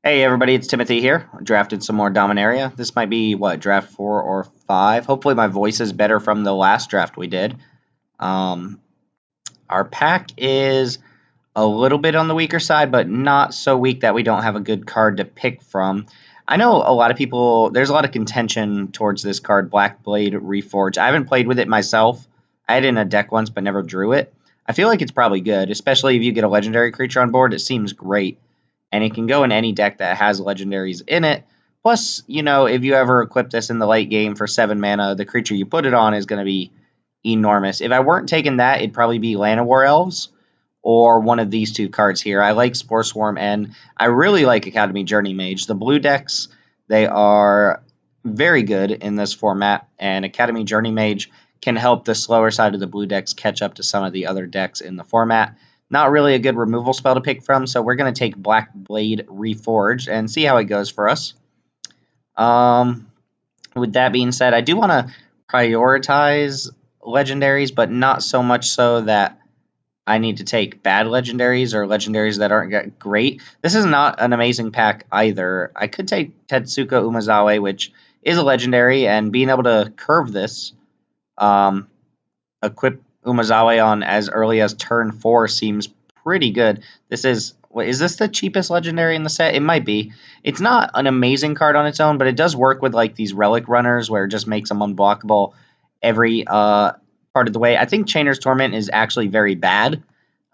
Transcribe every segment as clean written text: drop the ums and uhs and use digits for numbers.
Hey everybody, it's Timothy here. Drafted some more Dominaria. This might be what, draft 4 or 5. Hopefully my voice is better from the last draft we did. Um, our pack is a little bit on the weaker side, but not so weak that we don't have a good card to pick from. I know a lot of people, there's a lot of contention towards this card, Black Blade Reforged. I haven't played with it myself. I had it in a deck once, but never drew it. I feel like it's probably good, especially if you get a legendary creature on board. It seems great, and it can go in any deck that has legendaries in it. Plus, if you ever equip this in the late game for 7 mana, the creature you put it on is going to be enormous. If I weren't taking that, it'd probably be Llanowar Elves or one of these two cards here. I like Spore Swarm, and I really like Academy Journey Mage. The blue decks, they are very good in this format, and Academy Journey Mage can help the slower side of the blue decks catch up to some of the other decks in the format. Not really a good removal spell to pick from, so we're going to take Black Blade Reforged and see how it goes for us. Um, with that being said, I do want to prioritize legendaries, but not so much so that I need to take bad legendaries or legendaries that aren't great. This is not an amazing pack either. I could take Tetsuka Umezawa, which is a legendary, and being able to curve this, um, equip Umezawa on as early as turn 4 seems pretty good. Is this the cheapest legendary in the set? It might be. It's not an amazing card on its own, but it does work with like these relic runners where it just makes them unblockable every part of the way. I think Chainer's Torment is actually very bad.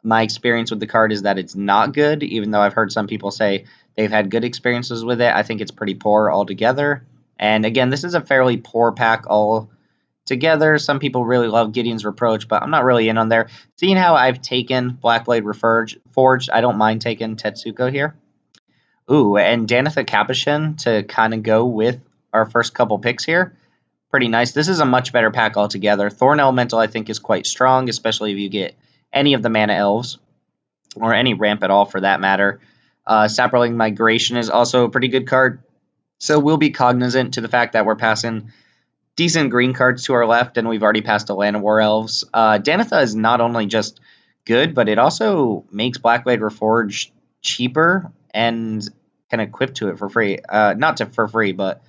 My experience with the card is that it's not good, even though I've heard some people say they've had good experiences with it. I think it's pretty poor altogether. And again, this is a fairly poor pack all together. Some people really love Gideon's Reproach, but I'm not really in on there. Seeing how I've taken Blackblade Forged, I don't mind taking Tetsuko here. Ooh, and Danitha Capuchin to kind of go with our first couple picks here. Pretty nice. This is a much better pack altogether. Thorn Elemental, I think, is quite strong, especially if you get any of the Mana Elves, or any ramp at all for that matter. Saproling Migration is also a pretty good card. So we'll be cognizant to the fact that we're passing decent green cards to our left, and we've already passed a Llanowar Elves. Danitha is not only just good, but it also makes Blackblade Reforged cheaper and can equip to it for free. Not to for free, but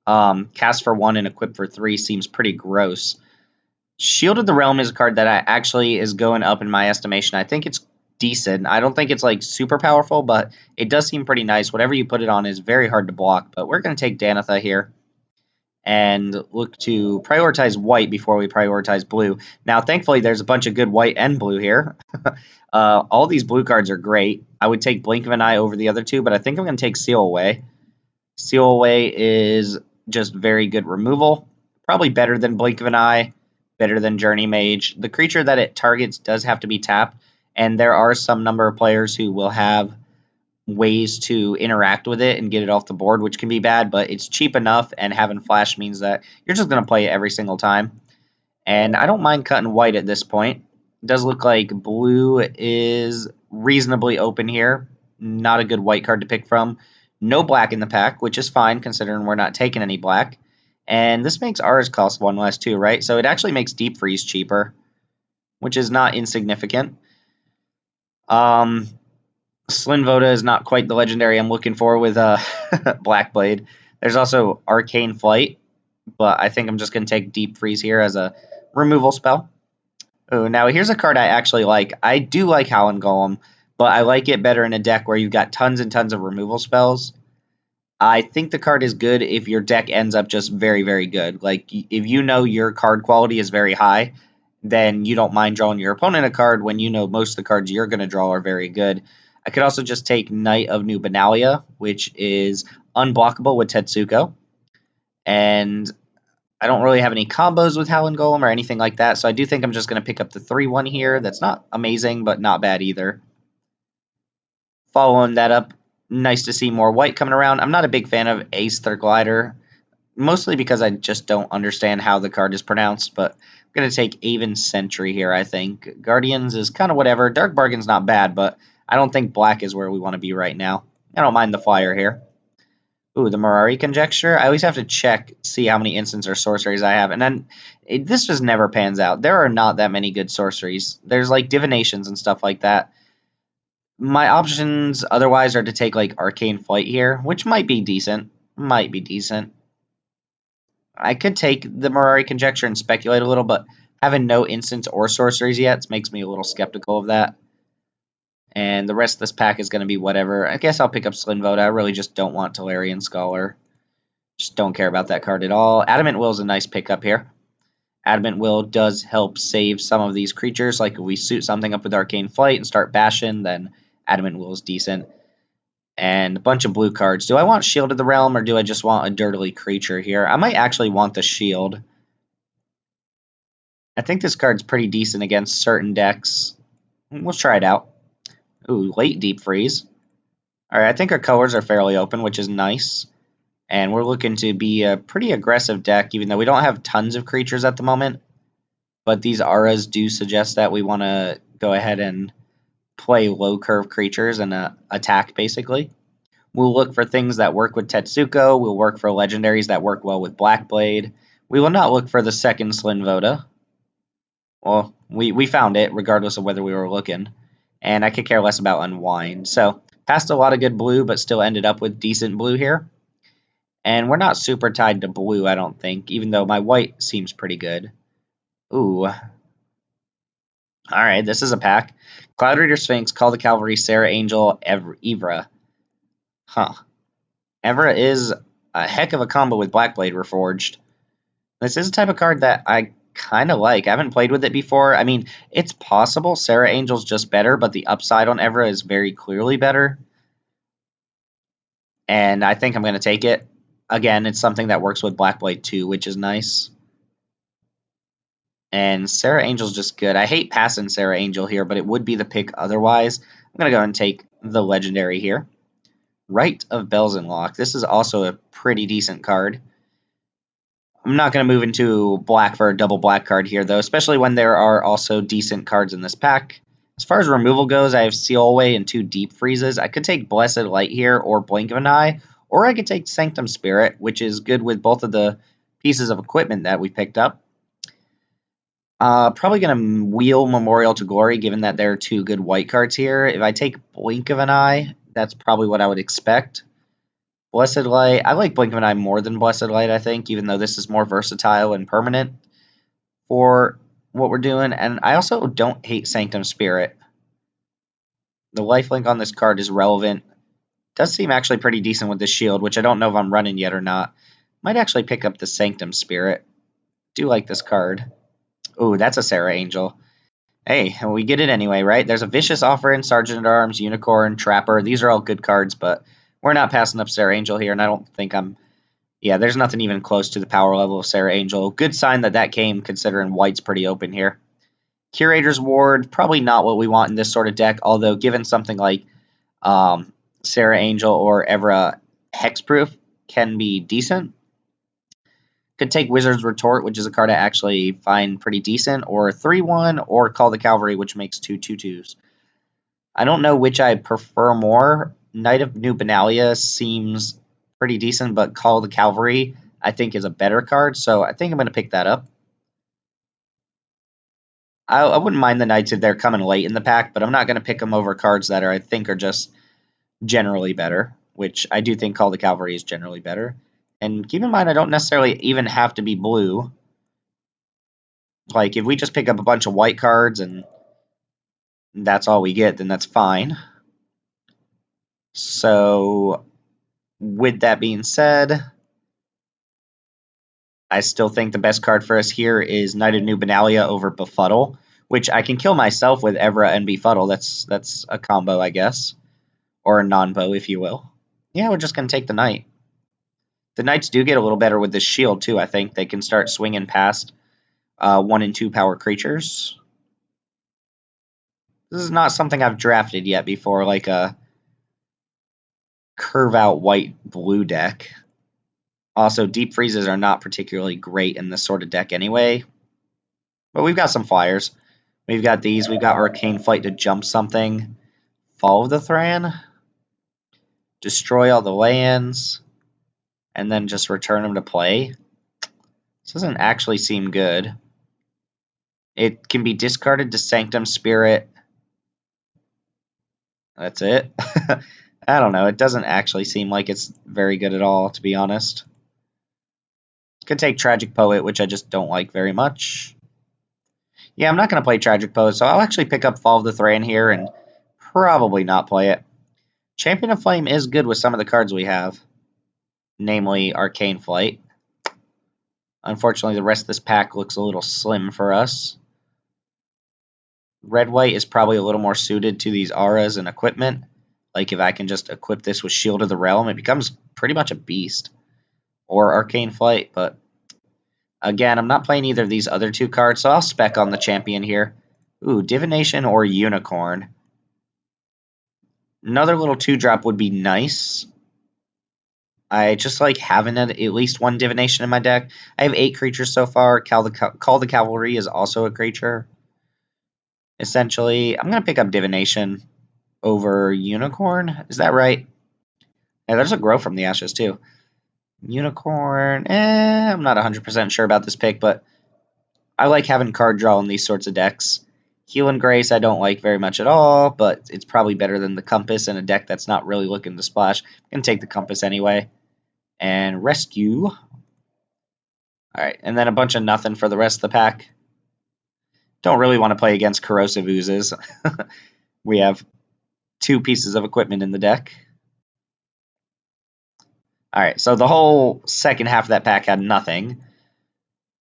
cast for 1 and equip for 3 seems pretty gross. Shield of the Realm is a card that actually is going up in my estimation. I think it's decent. I don't think it's like super powerful, but it does seem pretty nice. Whatever you put it on is very hard to block, but we're going to take Danitha here and look to prioritize white before we prioritize blue. Now, thankfully, there's a bunch of good white and blue here. All these blue cards are great. I would take Blink of an Eye over the other two, but I think I'm going to take Seal Away. Seal Away is just very good removal. Probably better than Blink of an Eye, better than Journey Mage. The creature that it targets does have to be tapped, and there are some number of players who will have ways to interact with it and get it off the board, which can be bad, but it's cheap enough, and having flash means that you're just going to play it every single time. And I don't mind cutting white at this point. It does look like blue is reasonably open here. Not a good white card to pick from. No black in the pack, which is fine considering we're not taking any black. And this makes ours cost 1 less too, right? So it actually makes Deep Freeze cheaper, which is not insignificant. Slinvoda is not quite the legendary I'm looking for with Blackblade. There's also Arcane Flight, but I think I'm just going to take Deep Freeze here as a removal spell. Oh, now here's a card I actually like. I do like Howling Golem, but I like it better in a deck where you've got tons and tons of removal spells. I think the card is good if your deck ends up just very, very good. Like, if you know your card quality is very high, then you don't mind drawing your opponent a card when you know most of the cards you're going to draw are very good. I could also just take Knight of New Benalia, which is unblockable with Tetsuko. And I don't really have any combos with Howling Golem or anything like that, so I do think I'm just going to pick up the 3-1 here. That's not amazing, but not bad either. Following that up, nice to see more white coming around. I'm not a big fan of Aether Glider, mostly because I just don't understand how the card is pronounced, but I'm going to take Aven Sentry here, I think. Guardians is kind of whatever. Dark Bargain's not bad, but I don't think black is where we want to be right now. I don't mind the flyer here. Ooh, the Mirari Conjecture. I always have to check, see how many instants or sorceries I have. And then this just never pans out. There are not that many good sorceries. There's like divinations and stuff like that. My options otherwise are to take like Arcane Flight here, which might be decent. Might be decent. I could take the Mirari Conjecture and speculate a little, but having no instants or sorceries yet makes me a little skeptical of that. And the rest of this pack is going to be whatever. I guess I'll pick up Slinvoda. I really just don't want Tolarian Scholar. Just don't care about that card at all. Adamant Will is a nice pickup here. Adamant Will does help save some of these creatures. Like if we suit something up with Arcane Flight and start bashing, then Adamant Will is decent. And a bunch of blue cards. Do I want Shield of the Realm or do I just want a dirtily creature here? I might actually want the Shield. I think this card's pretty decent against certain decks. We'll try it out. Ooh, late Deep Freeze. Alright, I think our colors are fairly open, which is nice. And we're looking to be a pretty aggressive deck, even though we don't have tons of creatures at the moment. But these auras do suggest that we want to go ahead and play low curve creatures and attack, basically. We'll look for things that work with Tetsuko. We'll work for legendaries that work well with Blackblade. We will not look for the second Slinvoda. Well, we found it, regardless of whether we were looking. And I could care less about Unwind. So, passed a lot of good blue, but still ended up with decent blue here. And we're not super tied to blue, I don't think, even though my white seems pretty good. Ooh. Alright, this is a pack. Cloud Reader Sphinx, Call the Cavalry, Sarah Angel, Evra. Huh. Evra is a heck of a combo with Blackblade Reforged. This is a type of card that I kind of like. I haven't played with it before. I mean, it's possible Sarah Angel's just better, but the upside on Evra is very clearly better. And I think I'm going to take it. Again, it's something that works with Blackblade too, which is nice. And Sarah Angel's just good. I hate passing Sarah Angel here, but it would be the pick otherwise. I'm going to go and take the legendary here. Rite of Belzenlock. This is also a pretty decent card. I'm not going to move into black for a double black card here, though, especially when there are also decent cards in this pack. As far as removal goes, I have Seal Away and 2 Deep Freezes. I could take Blessed Light here or Blink of an Eye, or I could take Sanctum Spirit, which is good with both of the pieces of equipment that we picked up. Probably going to wheel Memorial to Glory, given that there are 2 good white cards here. If I take Blink of an Eye, that's probably what I would expect. Blessed Light, I like Blink of an Eye more than Blessed Light, I think, even though this is more versatile and permanent for what we're doing. And I also don't hate Sanctum Spirit. The lifelink on this card is relevant. Does seem actually pretty decent with the shield, which I don't know if I'm running yet or not. Might actually pick up the Sanctum Spirit. Do like this card. Ooh, that's a Sarah Angel. Hey, we get it anyway, right? There's a Vicious Offer, Sergeant at Arms, Unicorn, Trapper. These are all good cards, but we're not passing up Sarah Angel here, and I don't think I'm... Yeah, there's nothing even close to the power level of Sarah Angel. Good sign that that came, considering white's pretty open here. Curator's Ward, probably not what we want in this sort of deck, although given something like Sarah Angel or Evra Hexproof can be decent. Could take Wizard's Retort, which is a card I actually find pretty decent, or 3-1, or Call the Cavalry, which makes 2 2/2s. I don't know which I prefer more. Knight of New Benalia seems pretty decent, but Call the Cavalry I think is a better card, so I think I'm going to pick that up. I wouldn't mind the Knights if they're coming late in the pack, but I'm not going to pick them over cards that I think are just generally better, which I do think Call the Cavalry is generally better. And keep in mind, I don't necessarily even have to be blue. Like, if we just pick up a bunch of white cards and that's all we get, then that's fine. So, with that being said, I still think the best card for us here is Knight of New Benalia over Befuddle, which I can kill myself with Evra and Befuddle. That's a combo, I guess. Or a non-bow, if you will. Yeah, we're just going to take the Knight. The Knights do get a little better with this shield, too, I think. They can start swinging past 1 and 2 power creatures. This is not something I've drafted yet before, like a curve-out white-blue deck. Also, Deep Freezes are not particularly great in this sort of deck anyway. But we've got some flyers. We've got these. We've got Arcane Flight to jump something. Fall of the Thran. Destroy all the lands. And then just return them to play. This doesn't actually seem good. It can be discarded to Sanctum Spirit. That's it. I don't know. It doesn't actually seem like it's very good at all, to be honest. Could take Tragic Poet, which I just don't like very much. Yeah, I'm not going to play Tragic Poet, so I'll actually pick up Fall of the Thran here and probably not play it. Champion of Flame is good with some of the cards we have, namely Arcane Flight. Unfortunately, the rest of this pack looks a little slim for us. Red-White is probably a little more suited to these auras and equipment. Like if I can just equip this with Shield of the Realm, it becomes pretty much a beast. Or Arcane Flight, but again, I'm not playing either of these other two cards, so I'll spec on the champion here. Ooh, Divination or Unicorn. Another little 2-drop would be nice. I just like having at least one Divination in my deck. I have 8 creatures so far. Call the Cavalry is also a creature. Essentially, I'm going to pick up Divination over Unicorn. Is that right? Yeah, there's a Grow from the Ashes, too. Unicorn, I'm not 100% sure about this pick, but I like having card draw in these sorts of decks. Heal and Grace I don't like very much at all, but it's probably better than the Compass in a deck that's not really looking to splash. I'm going to take the Compass anyway. And Rescue. Alright, and then a bunch of nothing for the rest of the pack. Don't really want to play against Corrosive Oozes. We have 2 pieces of equipment in the deck. Alright, so the whole second half of that pack had nothing.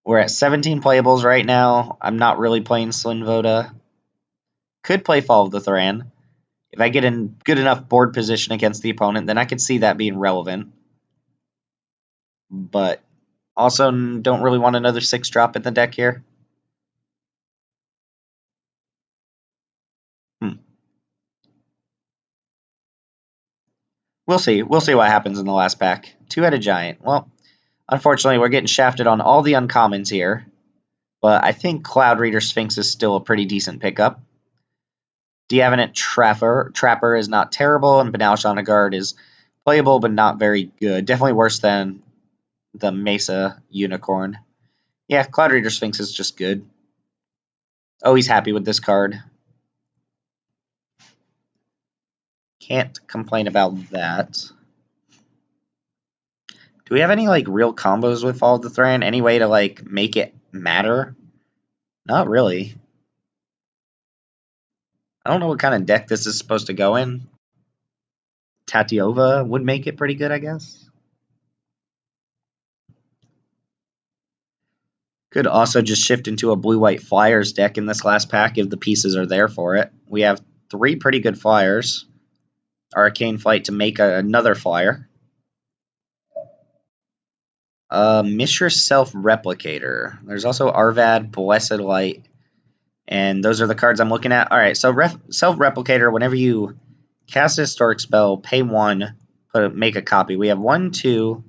We're at 17 playables right now. I'm not really playing Slinvoda. Could play Fall of the Thran. If I get in good enough board position against the opponent, then I could see that being relevant. But also don't really want another 6-drop in the deck here. We'll see. We'll see what happens in the last pack. 2-headed Giant. Well, unfortunately, we're getting shafted on all the uncommons here. But I think Cloud Reader Sphinx is still a pretty decent pickup. Diavinant Trapper is not terrible, and Banal Guard is playable but not very good. Definitely worse than the Mesa Unicorn. Yeah, Cloud Reader Sphinx is just good. Oh, he's happy with this card. Can't complain about that. Do we have any, like, real combos with Fall of the Thran? Any way to, like, make it matter? Not really. I don't know what kind of deck this is supposed to go in. Tatiova would make it pretty good, I guess. Could also just shift into a blue-white Flyers deck in this last pack if the pieces are there for it. We have 3 pretty good Flyers. Arcane Flight to make another Flyer. Mistress Self-Replicator. There's also Arvad, Blessed Light, and those are the cards I'm looking at. Alright, so Self-Replicator, whenever you cast a historic spell, pay 1, make a copy. We have 1, 2,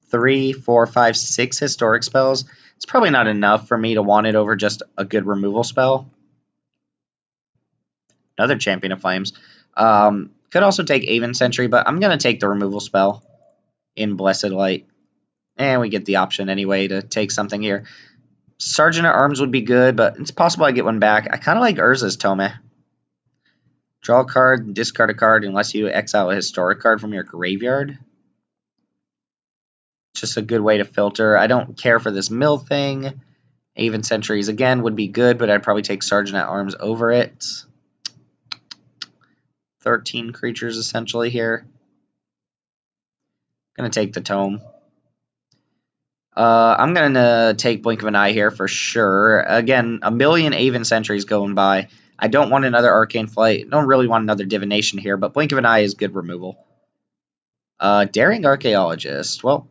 3, 4, 5, 6 historic spells. It's probably not enough for me to want it over just a good removal spell. Another Champion of Flames. Could also take Aven Sentry, but I'm going to take the removal spell in Blessed Light. And we get the option anyway to take something here. Sergeant at Arms would be good, but it's possible I get one back. I kind of like Urza's Tome. Draw a card, discard a card unless you exile a historic card from your graveyard. Just a good way to filter. I don't care for this mill thing. Aven Sentries, again, would be good, but I'd probably take Sergeant at Arms over it. 13 creatures, essentially, here. Gonna take the Tome. I'm gonna take Blink of an Eye here for sure. Again, a million Aven Sentries going by. I don't want another Arcane Flight. Don't really want another Divination here, but Blink of an Eye is good removal. Daring Archaeologist. Well,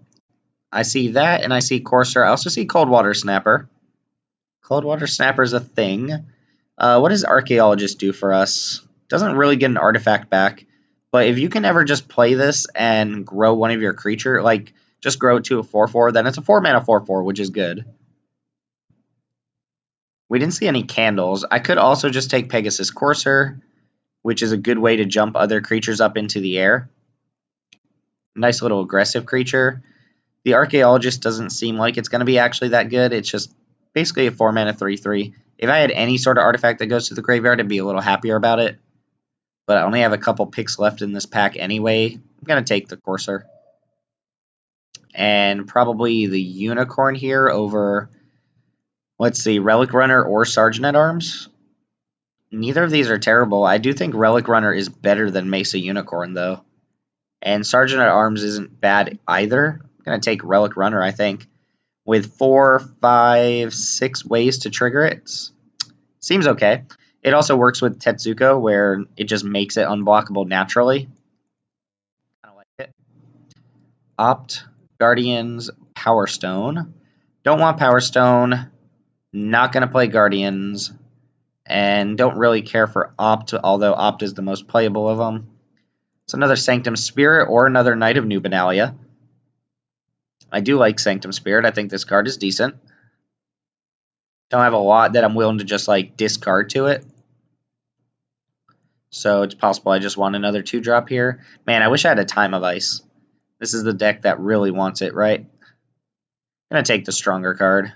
I see that, and I see Courser. I also see Cold Water Snapper. Cold Water Snapper is a thing. What does Archaeologist do for us? Doesn't really get an artifact back, but if you can ever just play this and grow one of your creature, like just grow it to a 4/4, then it's a 4-mana 4/4, which is good. We didn't see any candles. I could also just take Pegasus Courser, which is a good way to jump other creatures up into the air. Nice little aggressive creature. The Archaeologist doesn't seem like it's going to be actually that good. It's just basically a 4-mana 3/3. If I had any sort of artifact that goes to the graveyard, I'd be a little happier about it. but I only have a couple picks left in this pack anyway. I'm going to take the Courser. And probably the Unicorn here over, let's see, Relic Runner or Sergeant at Arms. Neither of these are terrible. I do think Relic Runner is better than Mesa Unicorn, though. And Sergeant at Arms isn't bad either. I'm going to take Relic Runner, I think. With 4, 5, 6 ways to trigger it. Seems okay. It also works with Tetsuko, where it just makes it unblockable naturally. Kind of like it. Opt, Guardians, Power Stone. Don't want Power Stone. Not going to play Guardians. And don't really care for Opt, although Opt is the most playable of them. It's another Sanctum Spirit or another Knight of New Benalia. I do like Sanctum Spirit. I think this card is decent. Don't have a lot that I'm willing to just like discard to it. So it's possible I just want another 2-drop here. Man, I wish I had a Time of Ice. This is the deck that really wants it, right? I'm going to take the stronger card.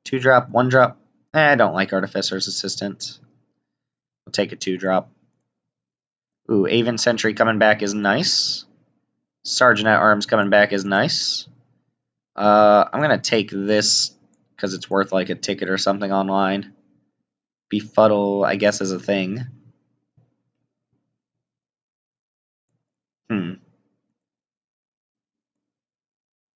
2-drop, 1-drop. I don't like Artificer's Assistant. We'll take a 2-drop. Ooh, Aven Sentry coming back is nice. Sergeant at Arms coming back is nice. I'm going to take this because it's worth like a ticket or something online. Befuddle, I guess, is a thing.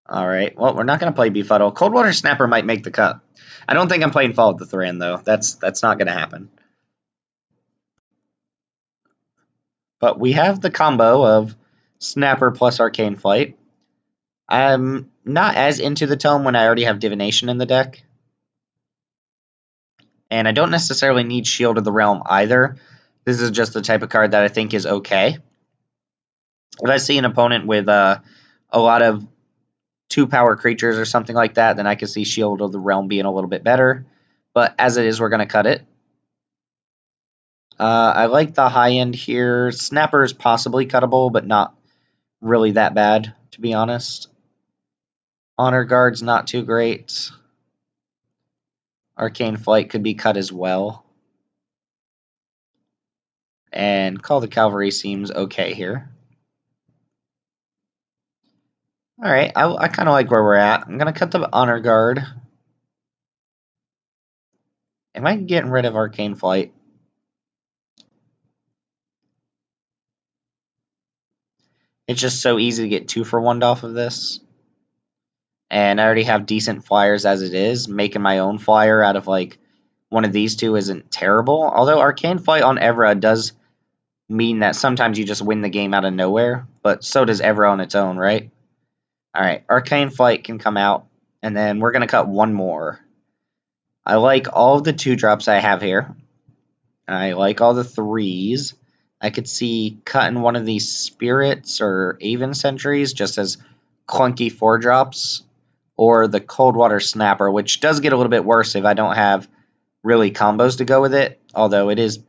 Alright, well, we're not going to play Befuddle. Coldwater Snapper might make the cut. I don't think I'm playing Fall of the Thran, though. That's not going to happen. But we have the combo of Snapper plus Arcane Flight. I'm not as into the Tome when I already have Divination in the deck. And I don't necessarily need Shield of the Realm either. This is just the type of card that I think is okay. If I see an opponent with a lot of 2-power creatures or something like that, then I could see Shield of the Realm being a little bit better. But as it is, we're going to cut it. I like the high end here. Snapper is possibly cuttable, but not really that bad, to be honest. Honor Guard's not too great. Arcane Flight could be cut as well. And Call the Cavalry seems okay here. Alright, I kind of like where we're at. I'm going to cut the Honor Guard. Am I getting rid of Arcane Flight? It's just so easy to get 2 for 1 off of this. And I already have decent flyers as it is. Making my own flyer out of like one of these two isn't terrible. Although Arcane Flight on Evra does mean that sometimes you just win the game out of nowhere. But so does Evra on its own, right? Alright, Arcane Flight can come out. And then we're going to cut one more. I like all of the 2-drops I have here. I like all the 3s. I could see cutting one of these Spirits or Aven Sentries just as clunky 4-drops. Or the Coldwater Snapper, which does get a little bit worse if I don't have really combos to go with it. Although it is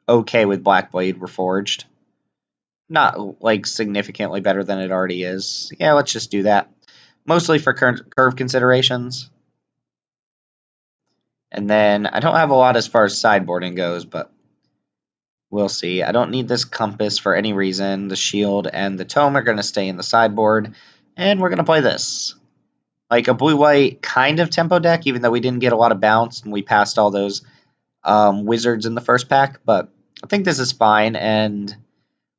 okay with Blackblade Reforged. Not, like, significantly better than it already is. Yeah, let's just do that. Mostly for curve considerations. And then, I don't have a lot as far as sideboarding goes, but we'll see. I don't need this Compass for any reason. The Shield and the Tome are going to stay in the sideboard. And we're going to play this. Like a blue-white kind of tempo deck, even though we didn't get a lot of bounce and we passed all those wizards in the first pack. But I think this is fine. And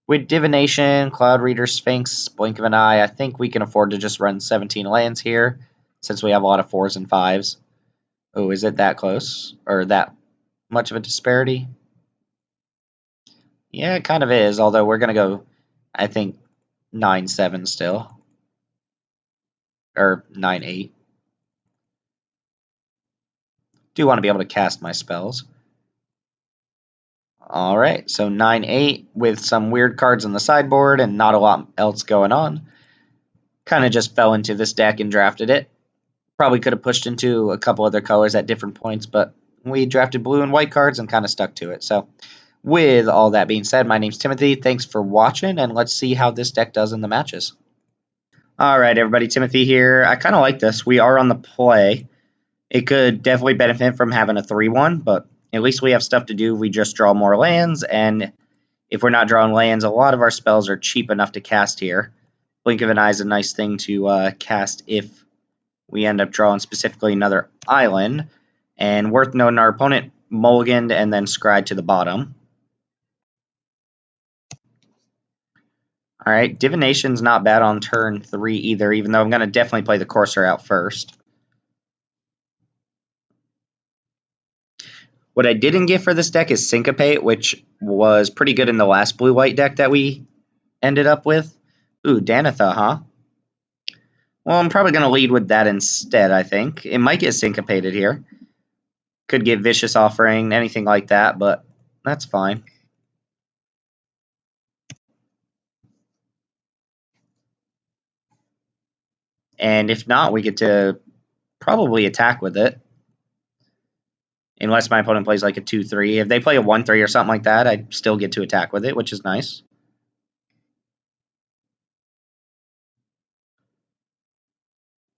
with Divination, Cloud Reader, Sphinx, Blink of an Eye, I think we can afford to just run 17 lands here since we have a lot of 4s and 5s. Oh, is it that close? Or that much of a disparity? Yeah, it kind of is, although we're going to go, I think, 9-7 still. Or 9-8. Do want to be able to cast my spells. Alright, so 9-8 with some weird cards on the sideboard and not a lot else going on. Kind of just fell into this deck and drafted it. Probably could have pushed into a couple other colors at different points, but we drafted blue and white cards and kind of stuck to it. So, with all that being said, my name's Timothy. Thanks for watching, and let's see how this deck does in the matches. Alright, everybody, Timothy here. I kind of like this. We are on the play. It could definitely benefit from having a 3-1, but At least we have stuff to do. We just draw more lands, and if we're not drawing lands, a lot of our spells are cheap enough to cast here. Blink of an Eye is a nice thing to cast if we end up drawing specifically another island. And worth noting, our opponent mulliganed and then scryed to the bottom. Alright, Divination's not bad on turn 3 either, even though I'm going to definitely play the Courser out first. What I didn't get for this deck is Syncopate, which was pretty good in the last blue-white deck that we ended up with. Ooh, Danitha, huh? Well, I'm probably going to lead with that instead, I think. It might get Syncopated here. Could get Vicious Offering, anything like that, but that's fine. And if not, we get to probably attack with it. Unless my opponent plays like a 2-3. If they play a 1-3 or something like that, I'd still get to attack with it, which is nice.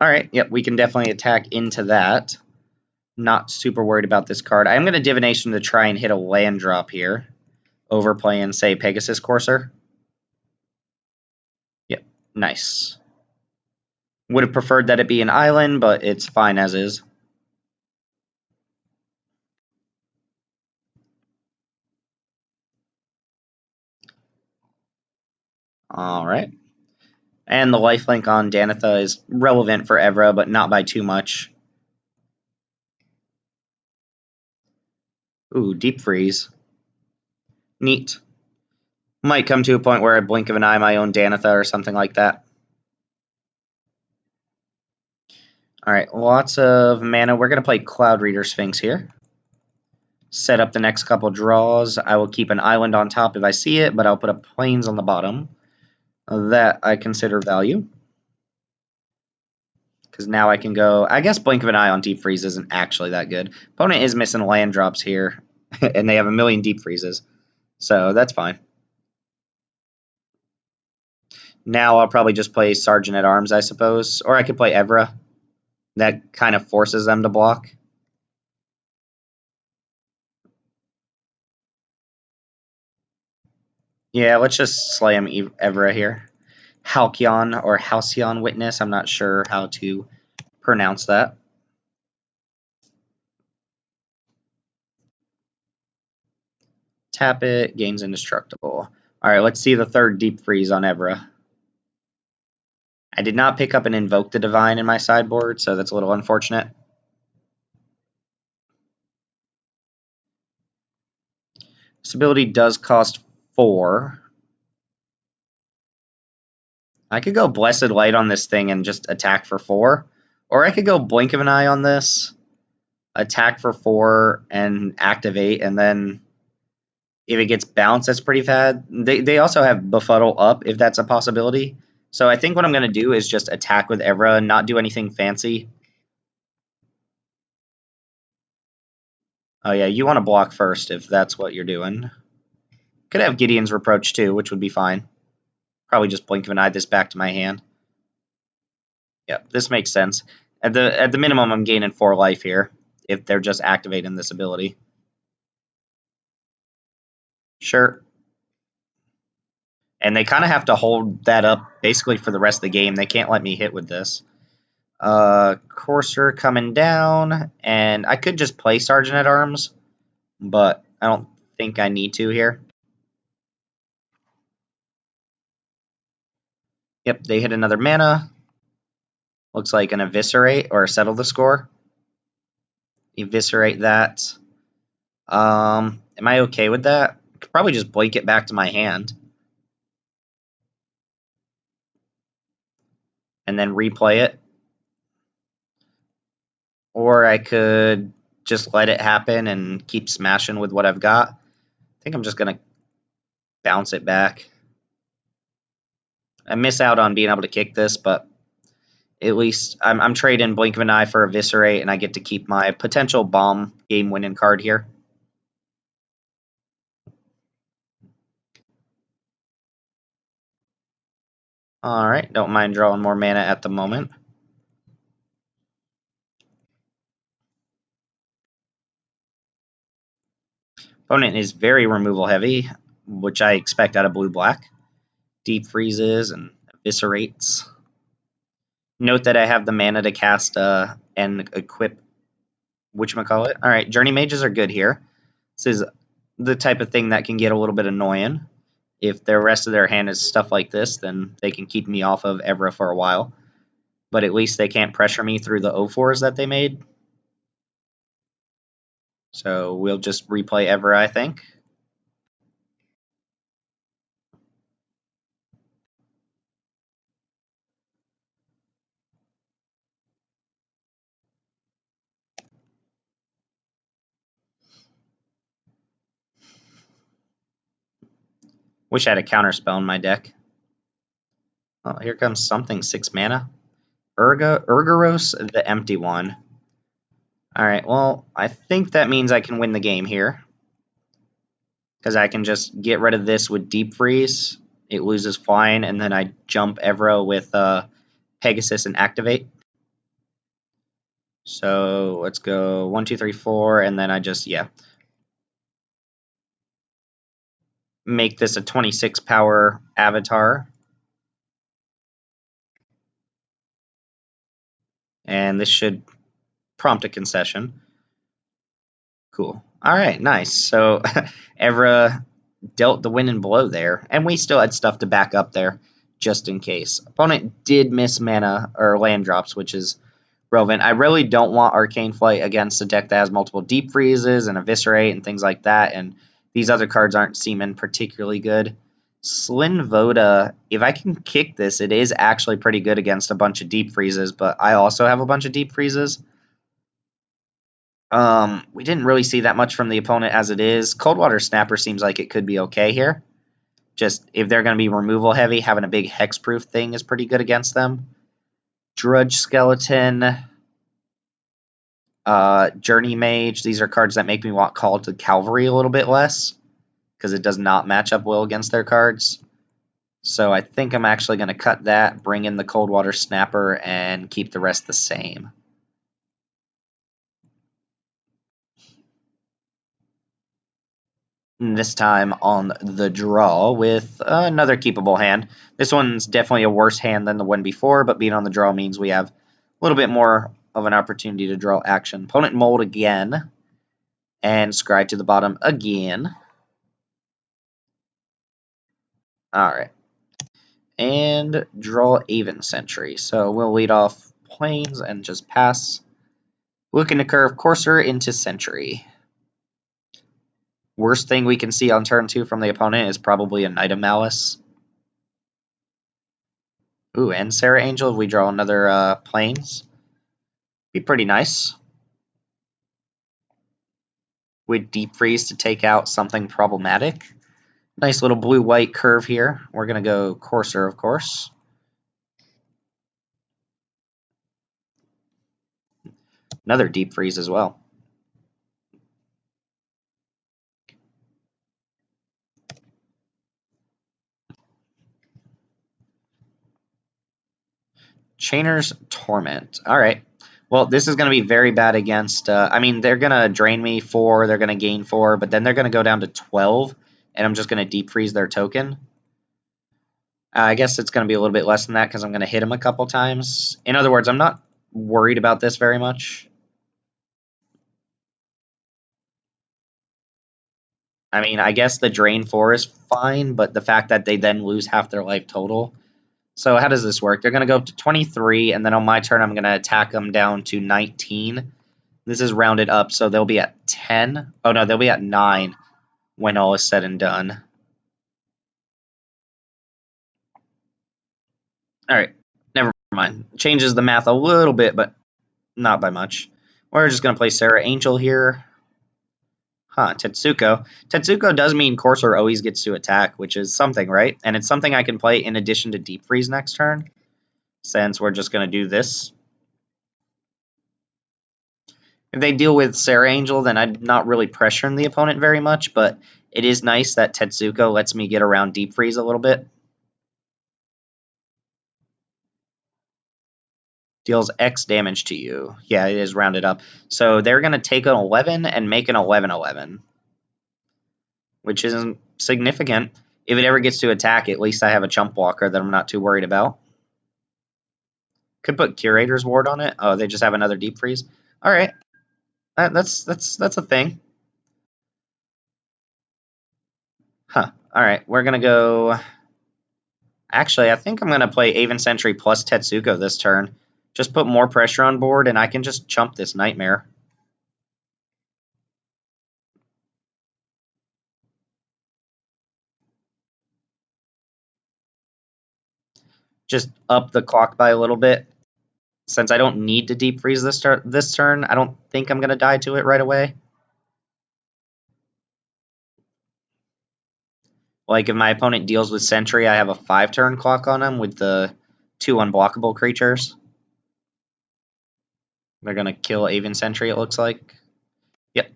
Alright, yep, we can definitely attack into that. Not super worried about this card. I'm going to Divination to try and hit a land drop here. Overplaying, say, Pegasus Courser. Yep, nice. Would have preferred that it be an island, but it's fine as is. Alright. And the lifelink on Danitha is relevant for Evra, but not by too much. Ooh, Deep Freeze. Neat. Might come to a point where I blink of an eye my own Danitha or something like that. Alright, lots of mana. We're going to play Cloud Reader Sphinx here. Set up the next couple draws. I will keep an island on top if I see it, but I'll put up plains on the bottom. That I consider value. Because now I can go... I guess Blink of an Eye on Deep Freeze isn't actually that good. Opponent is missing land drops here, and they have a million Deep Freezes. So that's fine. Now I'll probably just play Sergeant at Arms, I suppose. Or I could play Evra. That kind of forces them to block. Yeah, let's just slay him Evra here. Halcyon or Halcyon Witness. I'm not sure how to pronounce that. Tap it, gains indestructible. Alright, let's see the third Deep Freeze on Evra. I did not pick up an Invoke the Divine in my sideboard, so that's a little unfortunate. This ability does cost 4. I could go Blessed Light on this thing and just attack for 4. Or I could go Blink of an Eye on this, attack for 4, and activate, and then if it gets bounced, that's pretty bad. They also have Befuddle up, if that's a possibility. So I think what I'm going to do is just attack with Evra and not do anything fancy. Oh yeah, you want to block first if that's what you're doing. Could have Gideon's Reproach too, which would be fine. Probably just Blink of an Eye this back to my hand. Yep, this makes sense. At the minimum, I'm gaining 4 life here if they're just activating this ability. Sure. And they kind of have to hold that up basically for the rest of the game. They can't let me hit with this. Courser coming down, and I could just play Sergeant at Arms, but I don't think I need to here. Yep, they hit another mana. Looks like an Eviscerate or Settle the Score. Eviscerate that. Am I okay with that? I could probably just blink it back to my hand. And then replay it. Or I could just let it happen and keep smashing with what I've got. I think I'm just going to bounce it back. I miss out on being able to kick this, but at least I'm trading Blink of an Eye for Eviscerate, and I get to keep my potential bomb game-winning card here. Alright, don't mind drawing more mana at the moment. Opponent is very removal heavy, which I expect out of blue-black. Deep freezes and eviscerates. Note that I have the mana to cast and equip whatchamacallit. Alright, Journey Mages are good here. This is the type of thing that can get a little bit annoying. If the rest of their hand is stuff like this, then they can keep me off of Evra for a while. But at least they can't pressure me through the O4s that they made. So we'll just replay Evra, I think. Wish I had a counterspell in my deck. Oh, here comes something 6 mana. Urgaros, the empty one. Alright, well, I think that means I can win the game here. Because I can just get rid of this with Deep Freeze. It loses flying, and then I jump Evra with Pegasus and activate. So let's go 1, 2, 3, 4, and then I just, make this a 26 power avatar. And this should prompt a concession. Cool. All right, nice. So Evra dealt the win and blow there, and we still had stuff to back up there just in case. Opponent did miss mana or land drops, which is relevant. I really don't want Arcane Flight against a deck that has multiple Deep Freezes and Eviscerate and things like that, and these other cards aren't seeming particularly good. Slyn Voda, if I can kick this, it is actually pretty good against a bunch of Deep Freezes, but I also have a bunch of Deep Freezes. We didn't really see that much from the opponent as it is. Coldwater Snapper seems like it could be okay here. Just if they're going to be removal heavy, having a big hexproof thing is pretty good against them. Drudge Skeleton, Journey Mage. These are cards that make me want Call to Cavalry a little bit less because it does not match up well against their cards. So I think I'm actually going to cut that, bring in the Coldwater Snapper, and keep the rest the same. This time on the draw with another keepable hand. This one's definitely a worse hand than the one before, but being on the draw means we have a little bit more of an opportunity to draw action. Opponent mold again, and scry to the bottom again. Alright. And draw Aven Sentry. So we'll lead off Plains and just pass. Looking to curve Courser into Sentry. Worst thing we can see on turn 2 from the opponent is probably a Knight of Malice. Ooh, and Sarah Angel, if we draw another Plains. Be pretty nice. With Deep Freeze to take out something problematic. Nice little blue-white curve here. We're going to go Courser, of course. Another Deep Freeze as well. Chainer's Torment. All right. Well, this is going to be very bad against... I mean, they're going to drain me 4, they're going to gain 4, but then they're going to go down to 12, and I'm just going to Deep Freeze their token. I guess it's going to be a little bit less than that because I'm going to hit him a couple times. In other words, I'm not worried about this very much. I mean, I guess the drain 4 is fine, but the fact that they then lose half their life total. So how does this work? They're going to go up to 23, and then on my turn, I'm going to attack them down to 19. This is rounded up, so they'll be at 10. Oh, no, they'll be at 9 when all is said and done. All right, never mind. Changes the math a little bit, but not by much. We're just going to play Sarah Angel here. Huh, Tetsuko. Tetsuko does mean Courser always gets to attack, which is something, right? And it's something I can play in addition to Deep Freeze next turn, since we're just going to do this. If they deal with Sarah Angel, then I'm not really pressuring the opponent very much, but it is nice that Tetsuko lets me get around Deep Freeze a little bit. Deals X damage to you. Yeah, it is rounded up. So they're going to take an 11 and make an 11-11. which isn't significant. If it ever gets to attack, at least I have a chump blocker that I'm not too worried about. Could put Curator's Ward on it. Oh, they just have another Deep Freeze. All right, that's a thing. Huh. All right, we're gonna go. Actually, I think I'm gonna play Aven Sentry plus Tetsuko this turn. Just put more pressure on board, and I can just chump this Nightmare. Just up the clock by a little bit. Since I don't need to deep freeze this turn, I don't think I'm gonna die to it right away. Like if my opponent deals with Sentry, I have a 5-turn clock on him with the 2 unblockable creatures. They're gonna kill Aven Sentry, it looks like. Yep.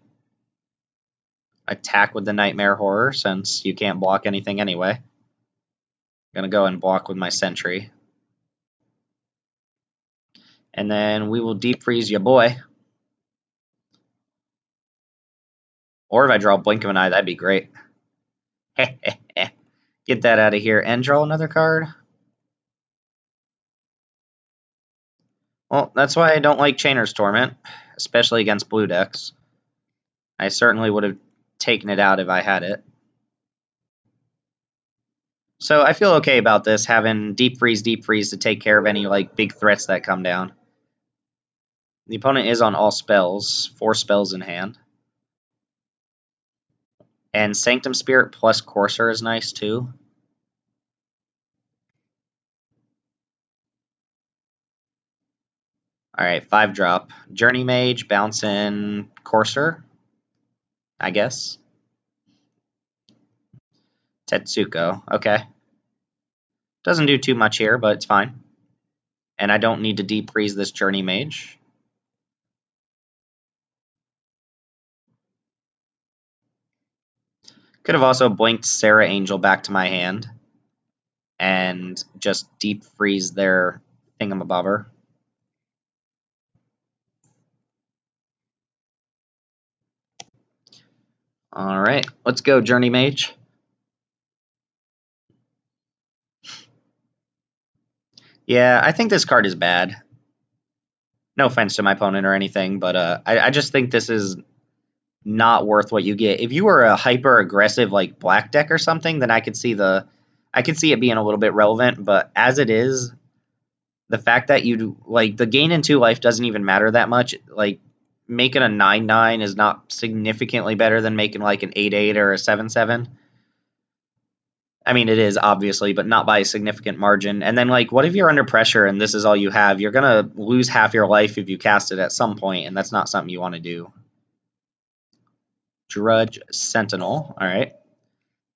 Attack with the Nightmare Horror since you can't block anything anyway. Gonna go and block with my Sentry. And then we will deep freeze your boy. Or if I draw Blink of an Eye, that'd be great. Get that out of here and draw another card. Well, that's why I don't like Chainer's Torment, especially against blue decks. I certainly would have taken it out if I had it. So I feel okay about this, having deep freeze to take care of any like big threats that come down. The opponent is on all spells, 4 spells in hand. And Sanctum Spirit plus Courser is nice too. Alright, 5-drop. Journey Mage, bounce in Courser, I guess. Tetsuko, okay. Doesn't do too much here, but it's fine. And I don't need to deep freeze this Journey Mage. Could have also blinked Sarah Angel back to my hand and just deep freeze their thingamabobber. Alright, let's go, Journey Mage. Yeah, I think this card is bad. No offense to my opponent or anything, but I just think this is not worth what you get. If you were a hyper aggressive like black deck or something, then I could see it being a little bit relevant. But as it is, the fact that you like the gain in 2 life doesn't even matter that much. Like making a 9/9 is not significantly better than making like an 8/8 or a 7/7. I mean, it is obviously, but not by a significant margin. And then, like, what if you're under pressure and this is all you have? You're gonna lose half your life if you cast it at some point, and that's not something you want to do. Drudge Sentinel. All right.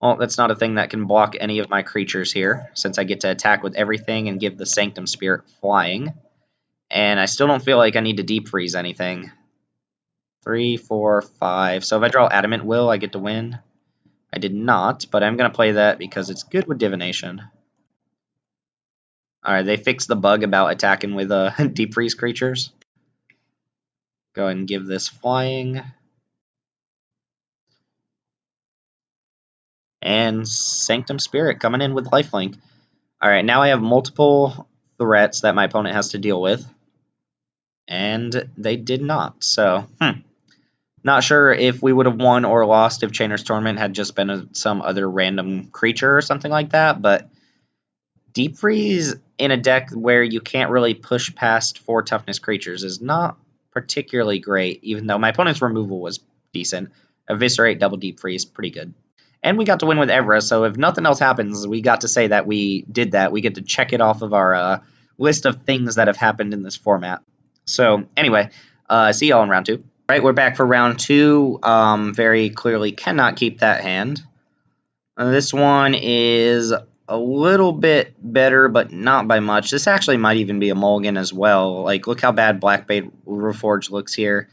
Well, that's not a thing that can block any of my creatures here, since I get to attack with everything and give the Sanctum Spirit flying. And I still don't feel like I need to deep freeze anything. 3, 4, 5. So if I draw Adamant Will, I get to win. I did not, but I'm going to play that because it's good with Divination. Alright, they fixed the bug about attacking with deep freeze creatures. Go ahead and give this flying. And Sanctum Spirit coming in with lifelink. Alright, now I have multiple threats that my opponent has to deal with. And they did not, so, Not sure if we would have won or lost if Chainer's Torment had just been some other random creature or something like that, but Deep Freeze in a deck where you can't really push past 4 toughness creatures is not particularly great, even though my opponent's removal was decent. Eviscerate, double Deep Freeze, pretty good. And we got to win with Evra, so if nothing else happens, we got to say that we did that. We get to check it off of our list of things that have happened in this format. So, anyway, see y'all in round 2. Right, we're back for round 2. Very clearly cannot keep that hand. This one is a little bit better, but not by much. This actually might even be a mulligan as well. Like, look how bad Blackbait Reforged looks here.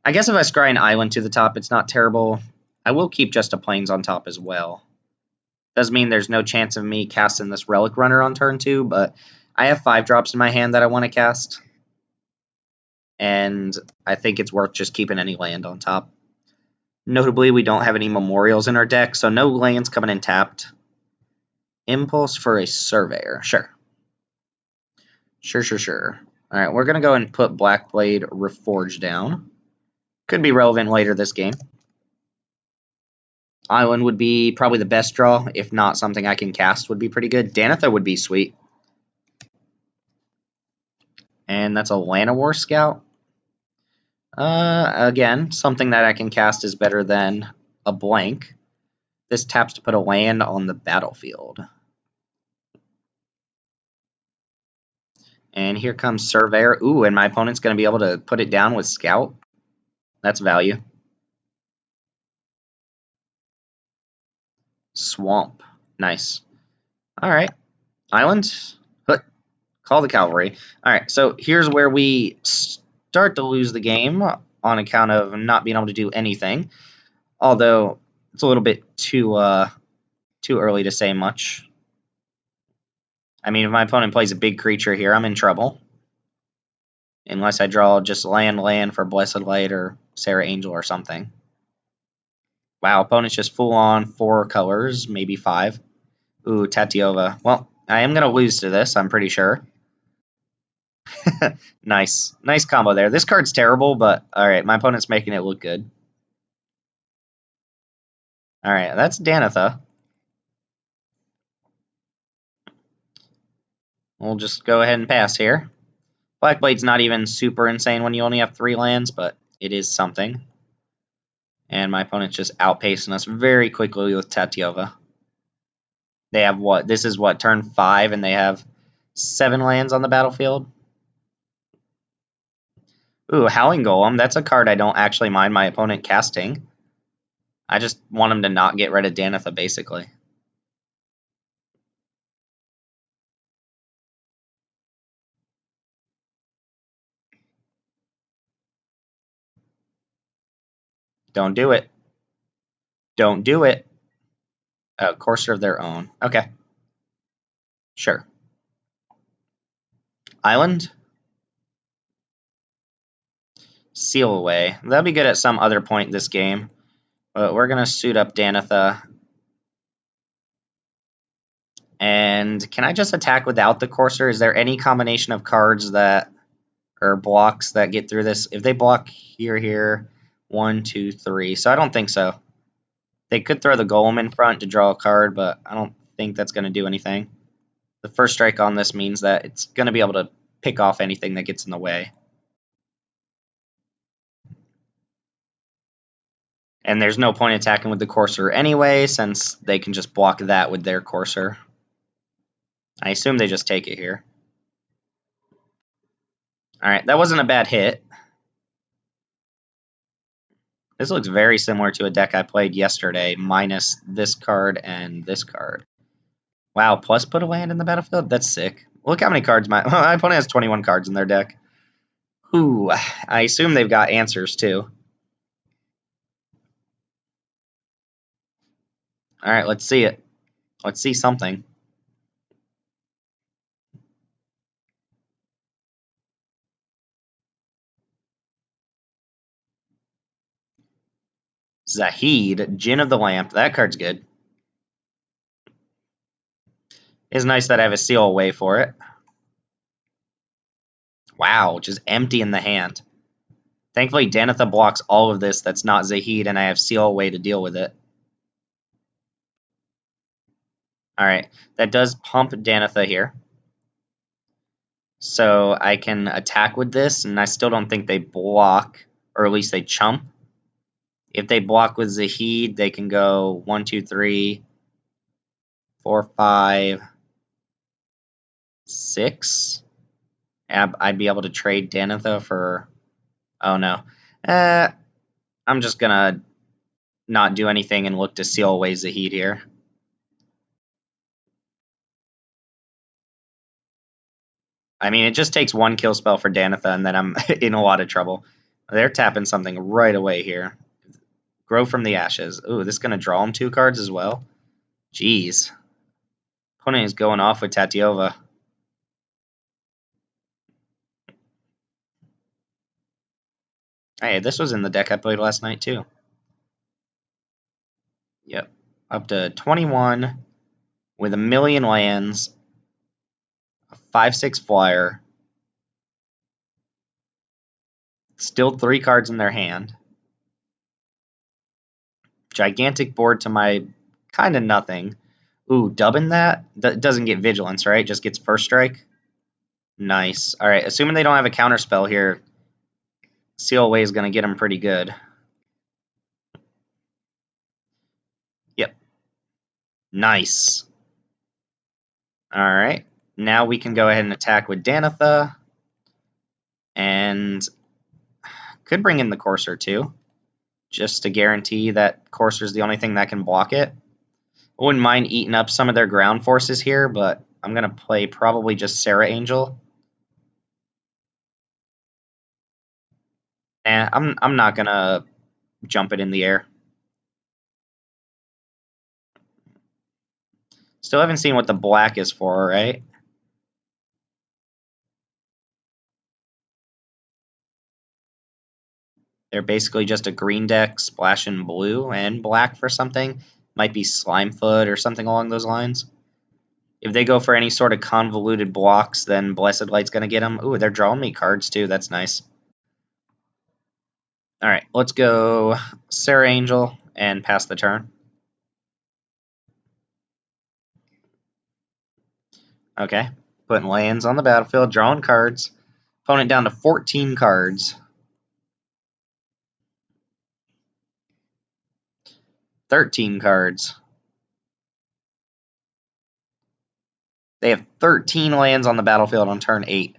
I guess if I scry an island to the top, it's not terrible. I will keep just a plains on top as well. Does mean there's no chance of me casting this Relic Runner on turn 2, but I have 5 drops in my hand that I want to cast. And I think it's worth just keeping any land on top. Notably, we don't have any memorials in our deck, so no lands coming in tapped. Impulse for a Surveyor. Sure. Sure. Alright, we're going to go and put Blackblade Reforged down. Could be relevant later this game. Island would be probably the best draw. If not, something I can cast would be pretty good. Danitha would be sweet. And that's a Llanowar Scout. Again, something that I can cast is better than a blank. This taps to put a land on the battlefield. And here comes Surveyor. Ooh, and my opponent's going to be able to put it down with Scout. That's value. Swamp. Nice. All right. Island. Call the cavalry. All right, so here's where we start to lose the game on account of not being able to do anything. Although it's a little bit too early to say much. I mean, if my opponent plays a big creature here, I'm in trouble. Unless I draw just land for Blessed Light or Sarah Angel or something. Wow, opponent's just full on 4 colors, maybe 5. Ooh, Tatiova. Well, I am going to lose to this, I'm pretty sure. Nice combo there. This card's terrible, but alright, my opponent's making it look good. Alright, that's Danitha. We'll just go ahead and pass here. Blackblade's not even super insane when you only have 3 lands, but it is something. And my opponent's just outpacing us very quickly with Tatiova. They have what? This is what, turn 5, and they have 7 lands on the battlefield? Ooh, Howling Golem. That's a card I don't actually mind my opponent casting. I just want him to not get rid of Danitha, basically. Don't do it. Don't do it. Courser of their own. Okay. Sure. Island? Seal away. That'll be good at some other point this game. But we're going to suit up Danitha. And can I just attack without the Courser? Is there any combination of cards that, or blocks that get through this? If they block here, 1, 2, 3. So I don't think so. They could throw the Golem in front to draw a card, but I don't think that's going to do anything. The first strike on this means that it's going to be able to pick off anything that gets in the way. And there's no point attacking with the Courser anyway, since they can just block that with their Courser. I assume they just take it here. Alright, that wasn't a bad hit. This looks very similar to a deck I played yesterday, minus this card and this card. Wow, plus put a land in the battlefield? That's sick. Look how many cards my opponent has 21 cards in their deck. Ooh, I assume they've got answers too. Alright, let's see it. Let's see something. Zahid, Djinn of the Lamp. That card's good. It's nice that I have a seal away for it. Wow, just empty in the hand. Thankfully, Danitha blocks all of this that's not Zahid, and I have seal away to deal with it. Alright, that does pump Danitha here. So I can attack with this, and I still don't think they block, or at least they chump. If they block with Zahid, they can go 1, 2, 3, 4, 5, 6. I'd be able to trade Danitha for... Oh, no. I'm just gonna not do anything and look to seal away Zahid here. I mean, it just takes 1 kill spell for Danitha, and then I'm in a lot of trouble. They're tapping something right away here. Grow from the Ashes. Ooh, this is going to draw him 2 cards as well? Jeez. Opponent is going off with Tatiova. Hey, this was in the deck I played last night, too. Yep. Up to 21 with a million lands, a 5/6 flyer, still 3 cards in their hand. Gigantic board to my kind of nothing. Ooh, dubbing that? Doesn't get vigilance, right? Just gets first strike. Nice. All right, assuming they don't have a counter spell here, Seal Away is going to get them pretty good. Yep. Nice. All right. Now we can go ahead and attack with Danitha. And could bring in the Courser too, just to guarantee that Courser's the only thing that can block it. I wouldn't mind eating up some of their ground forces here, but I'm going to play probably just Sarah Angel. Nah, I'm not going to jump it in the air. Still haven't seen what the black is for, right? They're basically just a green deck splashing blue and black for something. Might be Slimefoot or something along those lines. If they go for any sort of convoluted blocks, then Blessed Light's going to get them. Ooh, they're drawing me cards too. That's nice. All right, let's go Sarah Angel and pass the turn. Okay, putting lands on the battlefield, drawing cards. Opponent down to 14 cards. 13 cards. They have 13 lands on the battlefield on turn 8.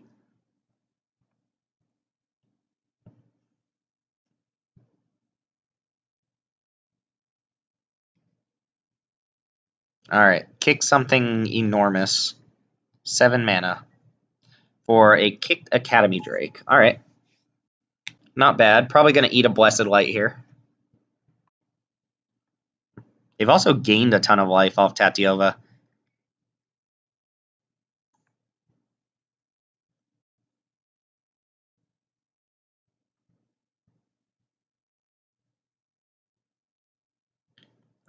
All right, kick something enormous. 7 mana for a kicked Academy Drake. All right, not bad. Probably going to eat a Blessed Light here. They've also gained a ton of life off Tatiova.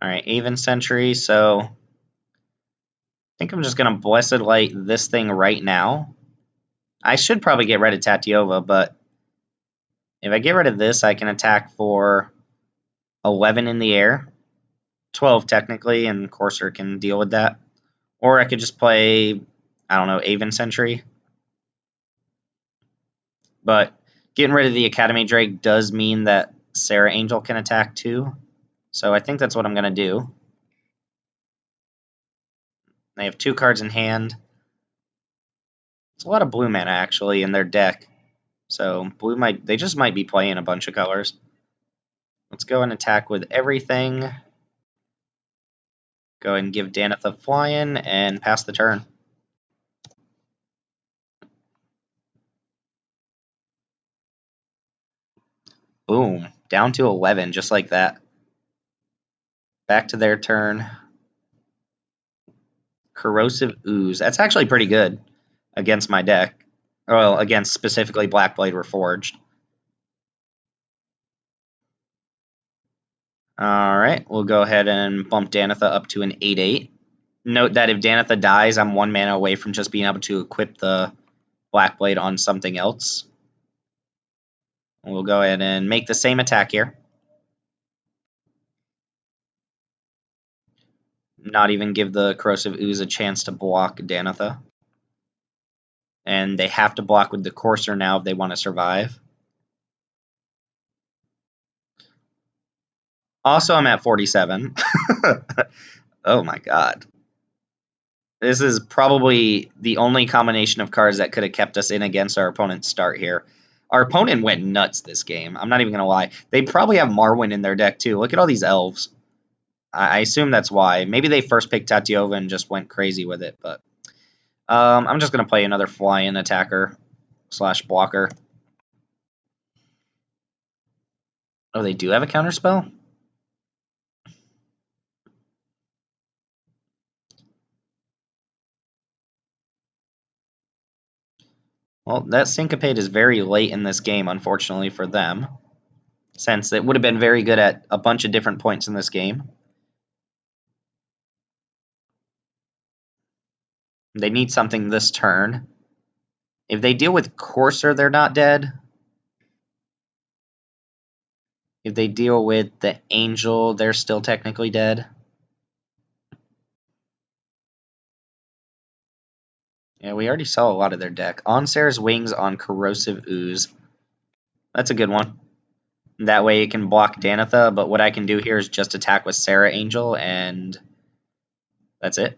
All right, Aven Sentry, so I think I'm just going to Blessed Light this thing right now. I should probably get rid of Tatiova, but if I get rid of this, I can attack for 11 in the air. 12 technically, and Courser can deal with that. Or I could just play, I don't know, Aven Sentry. But getting rid of the Academy Drake does mean that Sarah Angel can attack too. So I think that's what I'm going to do. They have 2 cards in hand. It's a lot of blue mana actually in their deck. So they just might be playing a bunch of colors. Let's go and attack with everything. Go ahead and give Danitha flying and pass the turn. Boom. Down to 11, just like that. Back to their turn. Corrosive Ooze. That's actually pretty good against my deck. Well, against specifically Blackblade Reforged. Alright, we'll go ahead and bump Danitha up to an 8/8. Note that if Danitha dies, I'm 1 mana away from just being able to equip the Blackblade on something else. We'll go ahead and make the same attack here. Not even give the Corrosive Ooze a chance to block Danitha. And they have to block with the Courser now if they want to survive. Also, I'm at 47. Oh my god. This is probably the only combination of cards that could have kept us in against our opponent's start here. Our opponent went nuts this game. I'm not even going to lie. They probably have Marwyn in their deck too. Look at all these elves. I assume that's why. Maybe they first picked Tatiova and just went crazy with it. But I'm just going to play another fly-in attacker / blocker. Oh, they do have a counterspell? Well, that Syncopate is very late in this game, unfortunately for them, since it would have been very good at a bunch of different points in this game. They need something this turn. If they deal with Courser, they're not dead. If they deal with the Angel, they're still technically dead. Yeah, we already saw a lot of their deck. On Sarah's Wings on Corrosive Ooze. That's a good one. That way it can block Danitha, but what I can do here is just attack with Sarah Angel, and that's it.